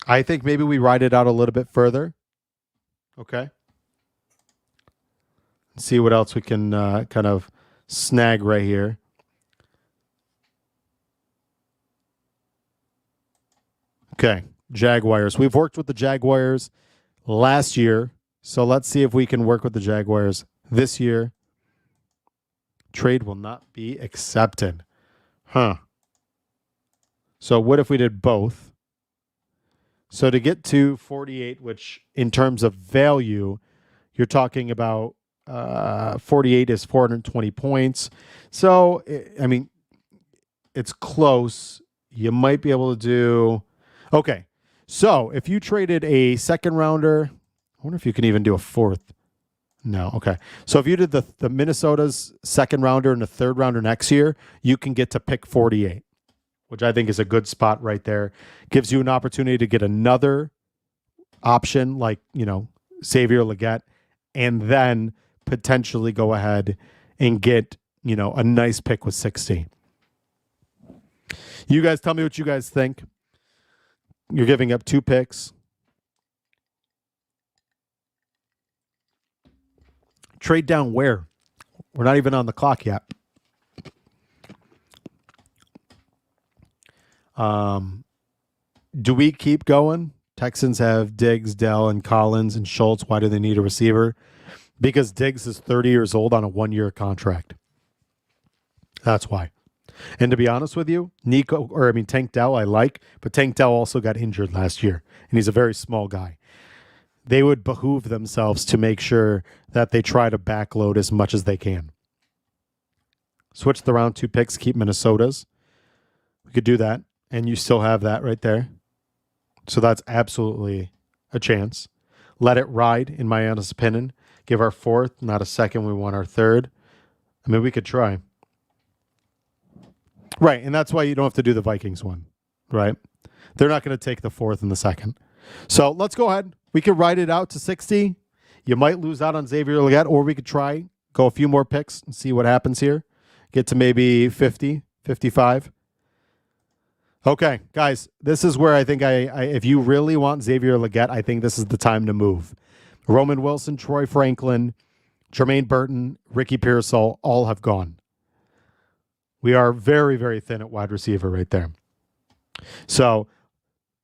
I think maybe we ride it out a little bit further. Okay. See what else we can kind of snag right here. Okay, Jaguars. We've worked with the Jaguars last year, so let's see if we can work with the Jaguars this year. Trade will not be accepted. So what if we did both? So to get to 48, which in terms of value, you're talking about 48 is 420 points. So, I mean, it's close. You might be able to do... Okay, so if you traded a second rounder, I wonder if you can even do a fourth. No. Okay. So if you did the Minnesota's second rounder and the third rounder next year, you can get to pick 48, which I think is a good spot right there. Gives you an opportunity to get another option like, Xavier Legette, and then potentially go ahead and get, a nice pick with 60. You guys tell me what you guys think. You're giving up 2 picks. Trade down where? We're not even on the clock yet. Do we keep going? Texans have Diggs, Dell, and Collins and Schultz. Why do they need a receiver? Because Diggs is 30 years old on a 1-year contract. That's why. And to be honest with you, Tank Dell I like, but Tank Dell also got injured last year, and he's a very small guy. They would behoove themselves to make sure that they try to backload as much as they can. Switch the round 2 picks, keep Minnesota's. We could do that, and you still have that right there. So that's absolutely a chance. Let it ride, in my honest opinion. Give our 4th, not a 2nd. We want our 3rd. I mean, we could try. Right, and that's why you don't have to do the Vikings one, right? They're not going to take the 4th and the 2nd. So let's go ahead. We could ride it out to 60. You might lose out on Xavier Legette, or we could try, go a few more picks and see what happens here. Get to maybe 50, 55. Okay, guys, this is where I think if you really want Xavier Legette, I think this is the time to move. Roman Wilson, Troy Franklin, Jermaine Burton, Ricky Pearsall, all have gone. We are very, very thin at wide receiver right there. So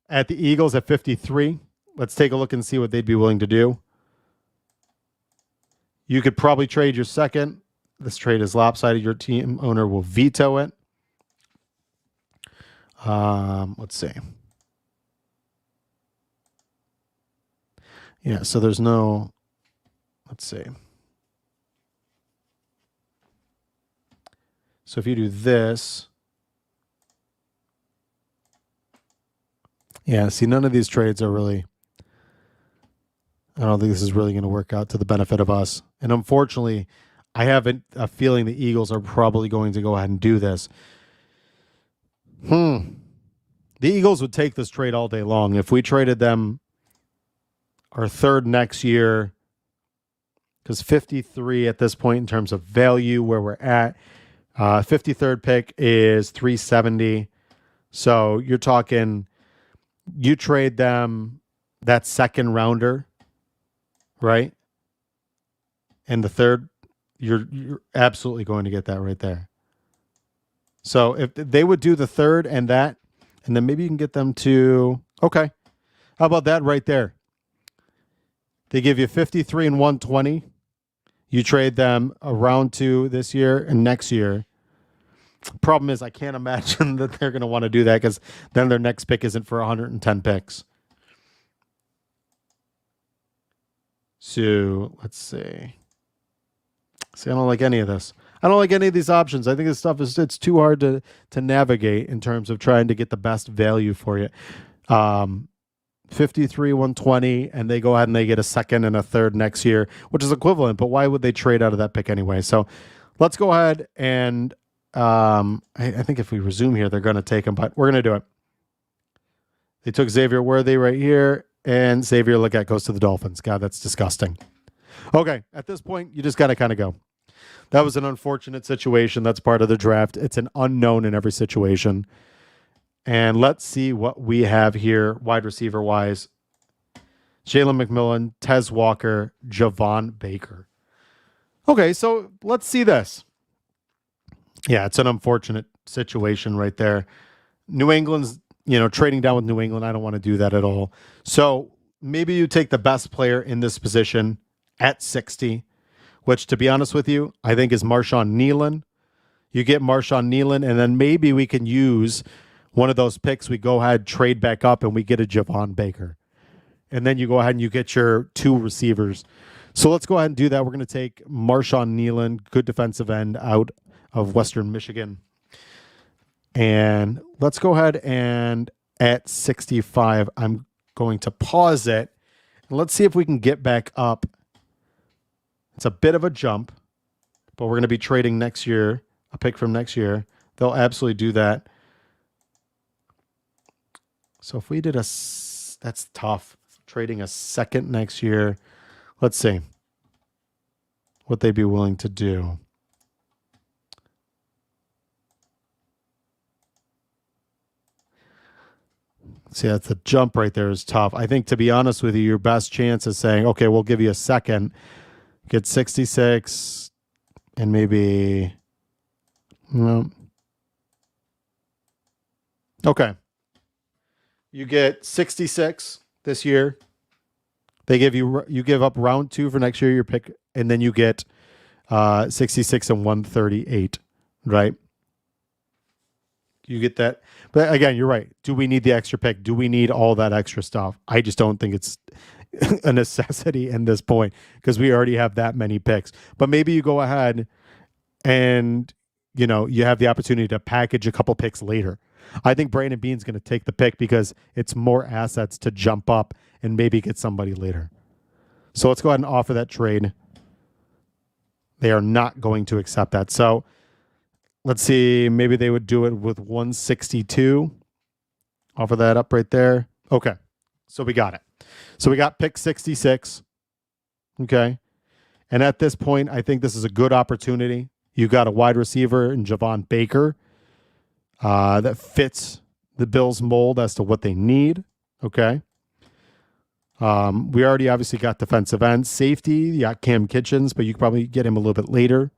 at the Eagles at 53, let's take a look and see what they'd be willing to do. You could probably trade your 2nd. This trade is lopsided. Your team owner will veto it. Let's see. Yeah, so there's no, let's see. So if you do this, yeah, see, none of these trades are really, I don't think this is really going to work out to the benefit of us. And unfortunately, I have a feeling the Eagles are probably going to go ahead and do this. The Eagles would take this trade all day long. If we traded them our 3rd next year, because 53 at this point in terms of value where we're at, 53rd pick is 370. So you're talking, you trade them that 2nd rounder, right? And the 3rd, you're absolutely going to get that right there. So if they would do the 3rd and that, and then maybe you can get them to, okay, how about that right there? They give you 53 and 120. You trade them a round 2 this year and next year. Problem is, I can't imagine that they're going to want to do that, because then their next pick isn't for 110 picks. So let's see. See, I don't like any of this. I don't like any of these options. I think this stuff it's too hard to navigate in terms of trying to get the best value for you. 53, 120, and they go ahead and they get a 2nd and a 3rd next year, which is equivalent, but why would they trade out of that pick anyway? So let's go ahead and I think if we resume here, they're going to take him, but we're going to do it. They took Xavier Worthy right here, and Xavier Legette goes to the Dolphins. God, that's disgusting. Okay, at this point, you just got to kind of go. That was an unfortunate situation. That's part of the draft. It's an unknown in every situation. And let's see what we have here, wide receiver-wise. Jalen McMillan, Tez Walker, Javon Baker. Okay, so let's see this. Yeah, it's an unfortunate situation right there. New England's, trading down with New England. I don't want to do that at all. So maybe you take the best player in this position at 60, which, to be honest with you, I think is Marshawn Nealon. You get Marshawn Nealon, and then maybe we can use one of those picks. We go ahead, trade back up, and we get a Javon Baker. And then you go ahead and you get your 2 receivers. So let's go ahead and do that. We're going to take Marshawn Nealon, good defensive end out of Western Michigan. And let's go ahead and at 65, I'm going to pause it. And let's see if we can get back up It's a bit of a jump, but we're going to be trading next year, a pick from next year. They'll absolutely do that. So if we did that's tough. Trading a second next year. Let's see what they'd be willing to do. See, that's the jump right there is tough. I think, to be honest with you, your best chance is saying, okay, we'll give you a second, get 66, and maybe, no. Okay. You get 66 this year. They give you give up round 2 for next year, your pick, and then you get 66 and 138, right? You get that. But again, you're right. Do we need the extra pick? Do we need all that extra stuff? I just don't think it's a necessity in this point because we already have that many picks. But maybe you go ahead and, you have the opportunity to package a couple picks later. I think Brandon Beane's going to take the pick because it's more assets to jump up and maybe get somebody later. So let's go ahead and offer that trade. They are not going to accept that. So let's see. Maybe they would do it with 162. Offer that up right there. Okay. So we got it. So we got pick 66. Okay. And at this point, I think this is a good opportunity. You got a wide receiver in Javon Baker that fits the Bills' mold as to what they need. Okay. We already obviously got defensive end. Safety, you got Cam Kitchens, but you could probably get him a little bit later.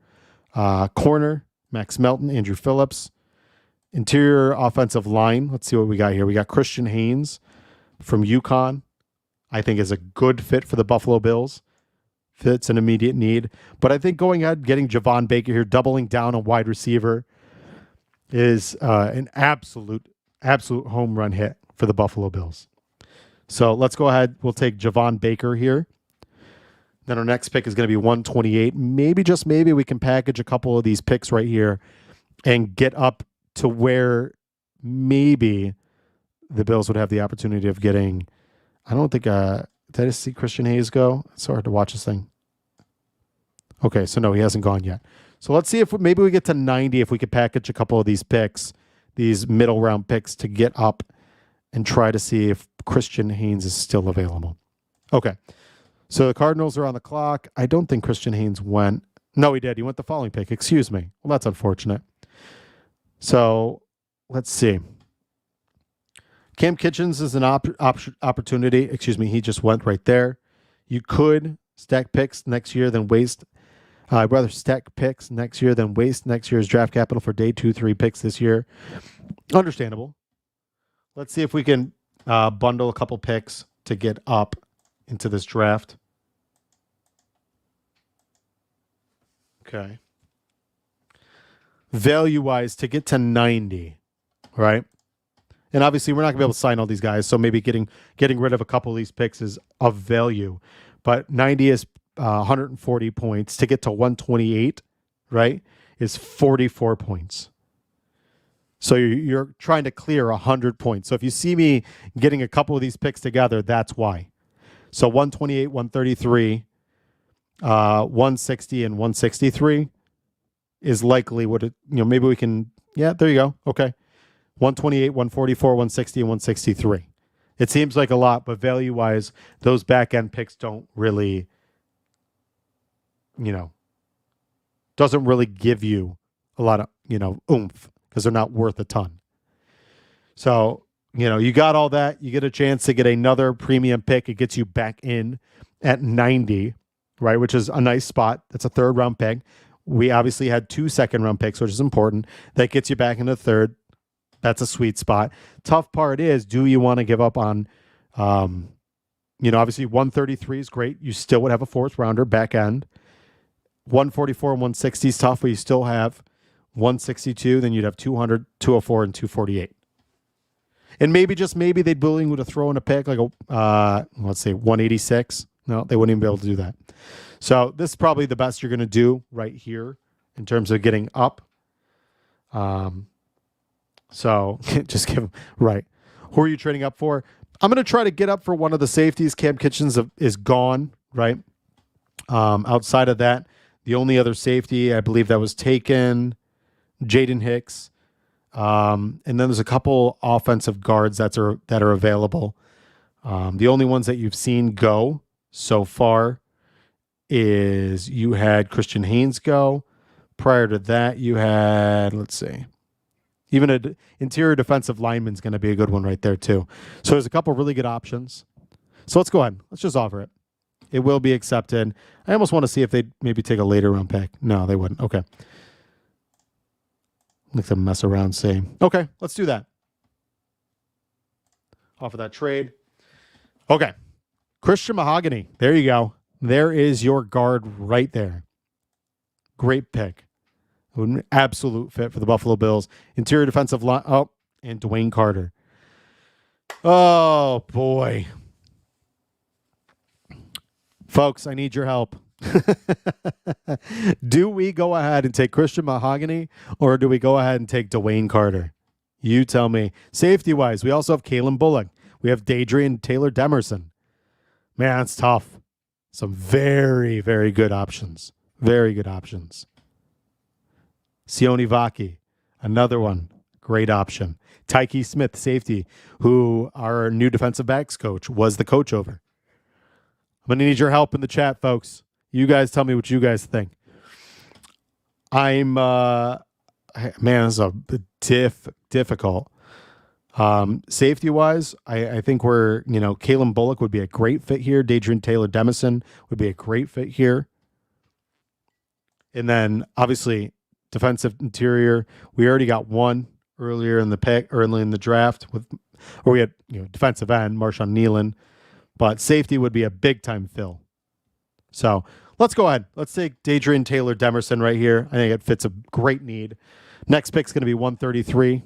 Corner, Max Melton, Andrew Phillips. Interior offensive line, let's see what we got here. We got Christian Haynes from UConn. I think is a good fit for the Buffalo Bills. Fits an immediate need. But I think going ahead, getting Javon Baker here, doubling down on wide receiver is an absolute home run hit for the Buffalo Bills. So let's go ahead. We'll take Javon Baker here. Then our next pick is going to be 128. Maybe, just maybe, we can package a couple of these picks right here and get up to where maybe the Bills would have the opportunity of getting, I don't think, did I just see Christian Hayes go? It's so hard to watch this thing. Okay, so no, he hasn't gone yet. So let's see if maybe we get to 90 if we could package a couple of these picks, these middle round picks, to get up and try to see if Christian Haynes is still available. Okay, so the Cardinals are on the clock. I don't think Christian Haynes went. No, he did. He went the following pick. Excuse me. Well, that's unfortunate. So let's see. Cam Kitchens is an opportunity. Excuse me. He just went right there. You could stack picks next year than waste. I'd rather stack picks next year than waste next year's draft capital for day 2, 3 picks this year. Understandable. Let's see if we can bundle a couple picks to get up into this draft. Okay. Value-wise, to get to 90, right? And obviously, we're not going to be able to sign all these guys, so maybe getting rid of a couple of these picks is of value. But 90 is 140 points. To get to 128, right, is 44 points. So you're trying to clear 100 points. So if you see me getting a couple of these picks together, that's why. So 128, 133, 160, and 163 is likely what it, maybe we can, yeah, there you go. Okay. 128, 144, 160, and 163. It seems like a lot, but value-wise, those back-end picks don't really, doesn't really give you a lot of, oomph, because they're not worth a ton. So, you got all that. You get a chance to get another premium pick. It gets you back in at 90, right, which is a nice spot. That's a third-round pick. We obviously had 2 second-round picks, which is important. That gets you back into third. That's a sweet spot. Tough part is, do you want to give up on, obviously 133 is great. You still would have a fourth rounder back end. 144 and 160 is tough, but you still have 162. Then you'd have 200, 204, and 248. And maybe, just maybe, they'd be willing to throw in a pick like let's say 186. No, they wouldn't even be able to do that. So this is probably the best you're going to do right here in terms of getting up. So just give them, right. Who are you trading up for? I'm going to try to get up for one of the safeties. Cam Kitchens is gone, right? Outside of that, the only other safety I believe that was taken, Jaden Hicks. And then there's a couple offensive guards that are available. The only ones that you've seen go so far is you had Christian Haynes go. Prior to that, you had, let's see, even an interior defensive lineman's going to be a good one right there too. So there's a couple really good options. So let's go ahead. Let's just offer it. It will be accepted. I almost want to see if they'd maybe take a later round pick. No, they wouldn't. Okay. Like to mess around, say, okay, let's do that. Offer that trade. Okay. Christian Mahogany. There you go. There is your guard right there. Great pick. An absolute fit for the Buffalo Bills. Interior defensive line. Oh, and Dwayne Carter. Oh, boy. Folks, I need your help. Do we go ahead and take Christian Mahogany, or do we go ahead and take Dwayne Carter? You tell me. Safety-wise, we also have Kalen Bullock. We have Dadrian Taylor Demerson. Man, it's tough. Some very, very good options. Very good options. Sione Vaki, another one. Great option. Tyke Smith, safety, who our new defensive backs coach was the coach over. I'm going to need your help in the chat, folks. You guys tell me what you guys think. Man, this is a difficult. Safety-wise, I think Kalen Bullock would be a great fit here. Dadrian Taylor Demerson would be a great fit here. And then, obviously, defensive interior. We already got one early in the draft where we had defensive end, Marshawn Nealon. But safety would be a big-time fill. So let's go ahead. Let's take Dadrian Taylor Demerson right here. I think it fits a great need. Next pick's going to be 133.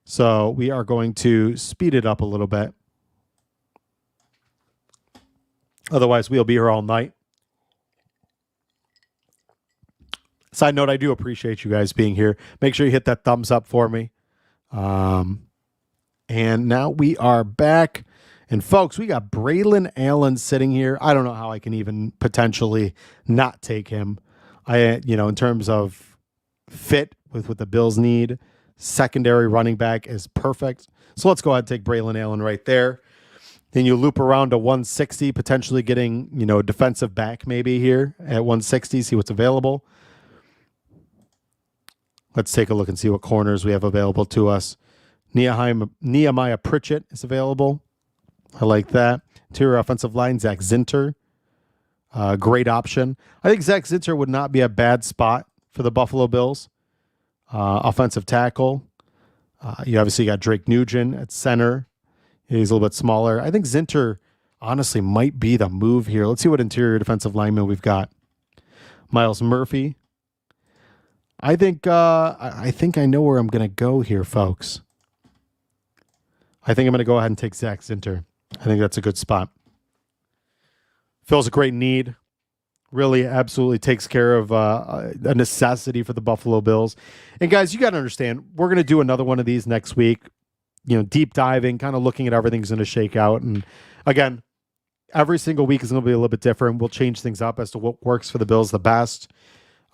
So we are going to speed it up a little bit. Otherwise, we'll be here all night. Side note, I do appreciate you guys being here. Make sure you hit that thumbs up for me. And now we are back. And folks, we got Braylon Allen sitting here. I don't know how I can even potentially not take him. In terms of fit with what the Bills need, secondary running back is perfect. So let's go ahead and take Braylon Allen right there. Then you loop around to 160, potentially getting, a defensive back maybe here at 160, see what's available. Let's take a look and see what corners we have available to us. Nehemiah Pritchett is available. I like that. Interior offensive line, Zach Zinter. Great option. I think Zach Zinter would not be a bad spot for the Buffalo Bills. Offensive tackle. You obviously got Drake Nugent at center. He's a little bit smaller. I think Zinter honestly might be the move here. Let's see what interior defensive lineman we've got. Miles Murphy. I think I know where I'm going to go here, folks. I think I'm going to go ahead and take Zach Zinter. I think that's a good spot. Fills a great need. Really absolutely takes care of a necessity for the Buffalo Bills. And guys, you got to understand, we're going to do another one of these next week. Deep diving, kind of looking at everything's going to shake out. And again, every single week is going to be a little bit different. We'll change things up as to what works for the Bills the best.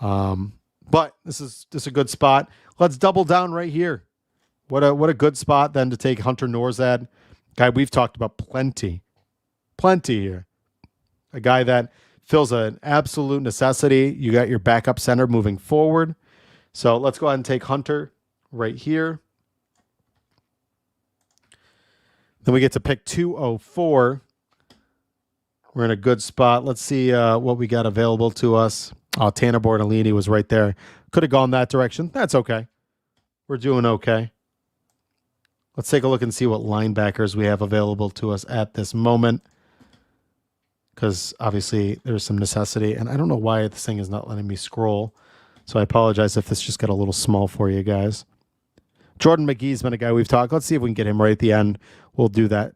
But this is a good spot. Let's double down right here. What a good spot then to take Hunter Norzad. Guy we've talked about plenty here. A guy that fills an absolute necessity. You got your backup center moving forward. So let's go ahead and take Hunter right here. Then we get to pick 204. We're in a good spot. Let's see what we got available to us. Oh, Tanner Bortolini was right there. Could have gone that direction. That's okay. We're doing okay. Let's take a look and see what linebackers we have available to us at this moment. Because obviously there's some necessity. And I don't know why this thing is not letting me scroll. So I apologize if this just got a little small for you guys. Jordan McGee's been a guy we've talked. Let's see if we can get him right at the end. We'll do that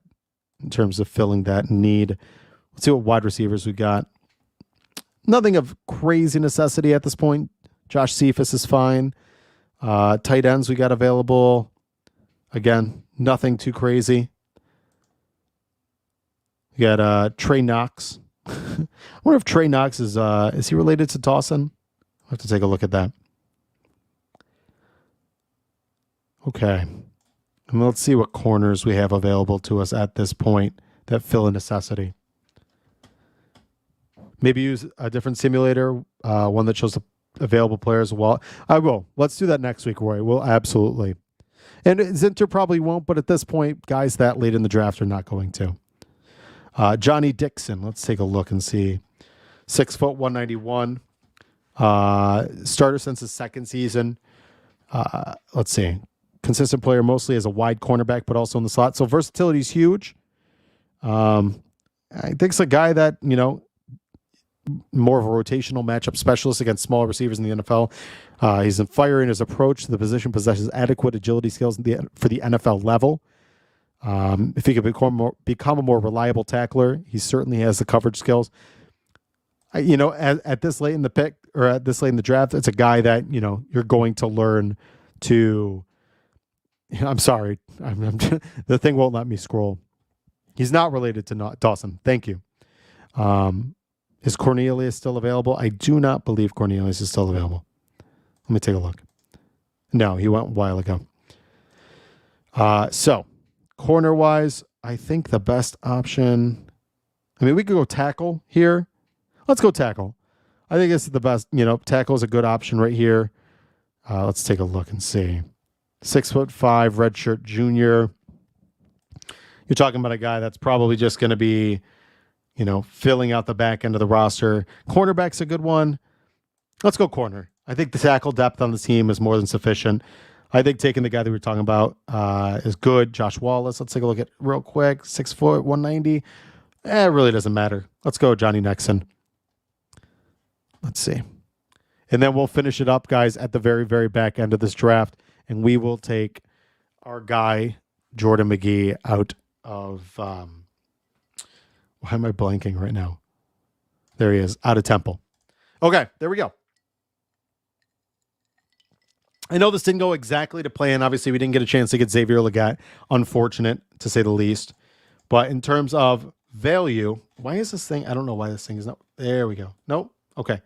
in terms of filling that need. Let's see what wide receivers we got. Nothing of crazy necessity at this point. Josh Cephas is fine. Tight ends we got available. Again, nothing too crazy. We got Trey Knox. I wonder if Trey Knox is he related to Dawson? I'll have to take a look at that. Okay. And let's see what corners we have available to us at this point that fill a necessity. Maybe use a different simulator, one that shows the available players. Well, I will. Let's do that next week, Roy. We'll absolutely. And Zinter probably won't, but at this point, guys that late in the draft are not going to. Johnny Dixon. Let's take a look and see. 6 foot 191. Starter since his second season. Let's see. Consistent player mostly as a wide cornerback, but also in the slot. So versatility is huge. I think it's a guy that, more of a rotational matchup specialist against smaller receivers in the NFL. He's in fire in his approach to the position, possesses adequate agility skills for the NFL level. If he could become a more reliable tackler, he certainly has the coverage skills. At this late in the pick or at this late in the draft, it's a guy that, you're going to learn to. I'm sorry. The thing won't let me scroll. He's not related to Dawson. Thank you. Is Cornelius still available? I do not believe Cornelius is still available. Let me take a look. No, he went a while ago. So, corner-wise, I think the best option... we could go tackle here. Let's go tackle. I think this is the best. Tackle is a good option right here. Let's take a look and see. 6'5", redshirt junior. You're talking about a guy that's probably just going to be... filling out the back end of the roster. Cornerback's a good one. Let's go corner. I think the tackle depth on the team is more than sufficient. I think taking the guy that we were talking about is good. Josh Wallace. Let's take a look at real quick. 6 foot, 190. It really doesn't matter. Let's go Johnny Nixon. Let's see. And then we'll finish it up, guys, at the very, very back end of this draft. And we will take our guy, Jordan McGee, out of... why am I blanking right now? There he is, out of Temple. Okay, there we go. I know this didn't go exactly to plan. Obviously, we didn't get a chance to get Xavier Leggett. Unfortunate, to say the least. But in terms of value, why is this thing? I don't know why this thing is not. There we go. Nope. Okay.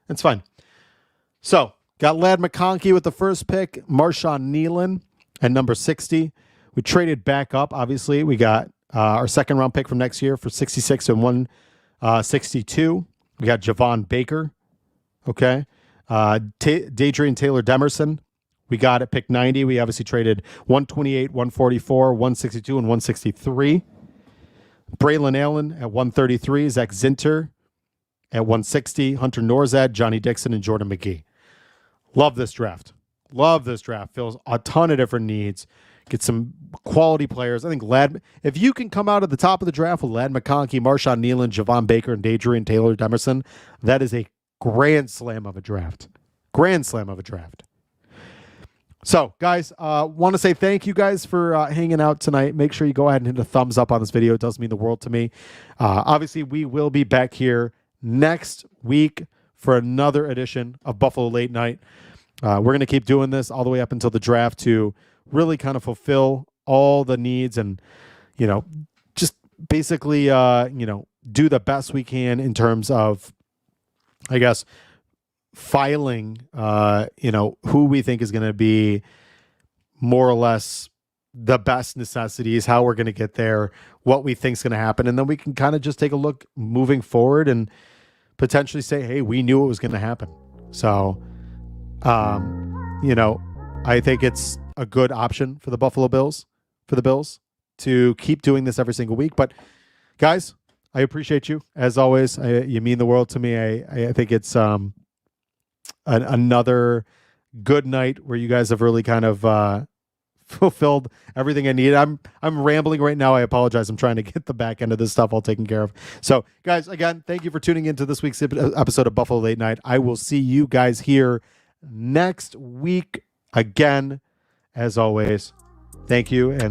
It's fine. So, got Ladd McConkey with the first pick. Marshawn Nealon at number 60. We traded back up, obviously. We got our second round pick from next year for 66 and 162. We got Javon Baker. Okay. Dadrian Taylor Demerson. We got at pick 90. We obviously traded 128, 144, 162, and 163. Braylon Allen at 133. Zach Zinter at 160. Hunter Norzad, Johnny Dixon, and Jordan McGee. Love this draft. Love this draft. Fills a ton of different needs. Get some quality players. I think if you can come out at the top of the draft with Ladd McConkey, Marshawn Nealon, Javon Baker, and Dadrian Taylor Demerson, that is a grand slam of a draft. Grand slam of a draft. So, guys, want to say thank you guys for hanging out tonight. Make sure you go ahead and hit a thumbs up on this video. It does mean the world to me. Obviously, we will be back here next week for another edition of Buffalo Late Night. We're going to keep doing this all the way up until the draft to really kind of fulfill all the needs and, just basically, do the best we can in terms of, I guess, filing, who we think is going to be more or less the best necessities, how we're going to get there, what we think is going to happen. And then we can kind of just take a look moving forward and potentially say, hey, we knew it was going to happen. So, I think it's a good option for the Buffalo Bills, to keep doing this every single week. But guys, I appreciate you as always. You mean the world to me. I think it's another good night where you guys have really kind of fulfilled everything I need. I'm rambling right now. I apologize. I'm trying to get the back end of this stuff all taken care of. So, guys, again, thank you for tuning into this week's episode of Buffalo Late Night. I will see you guys here next week again. As always, thank you. And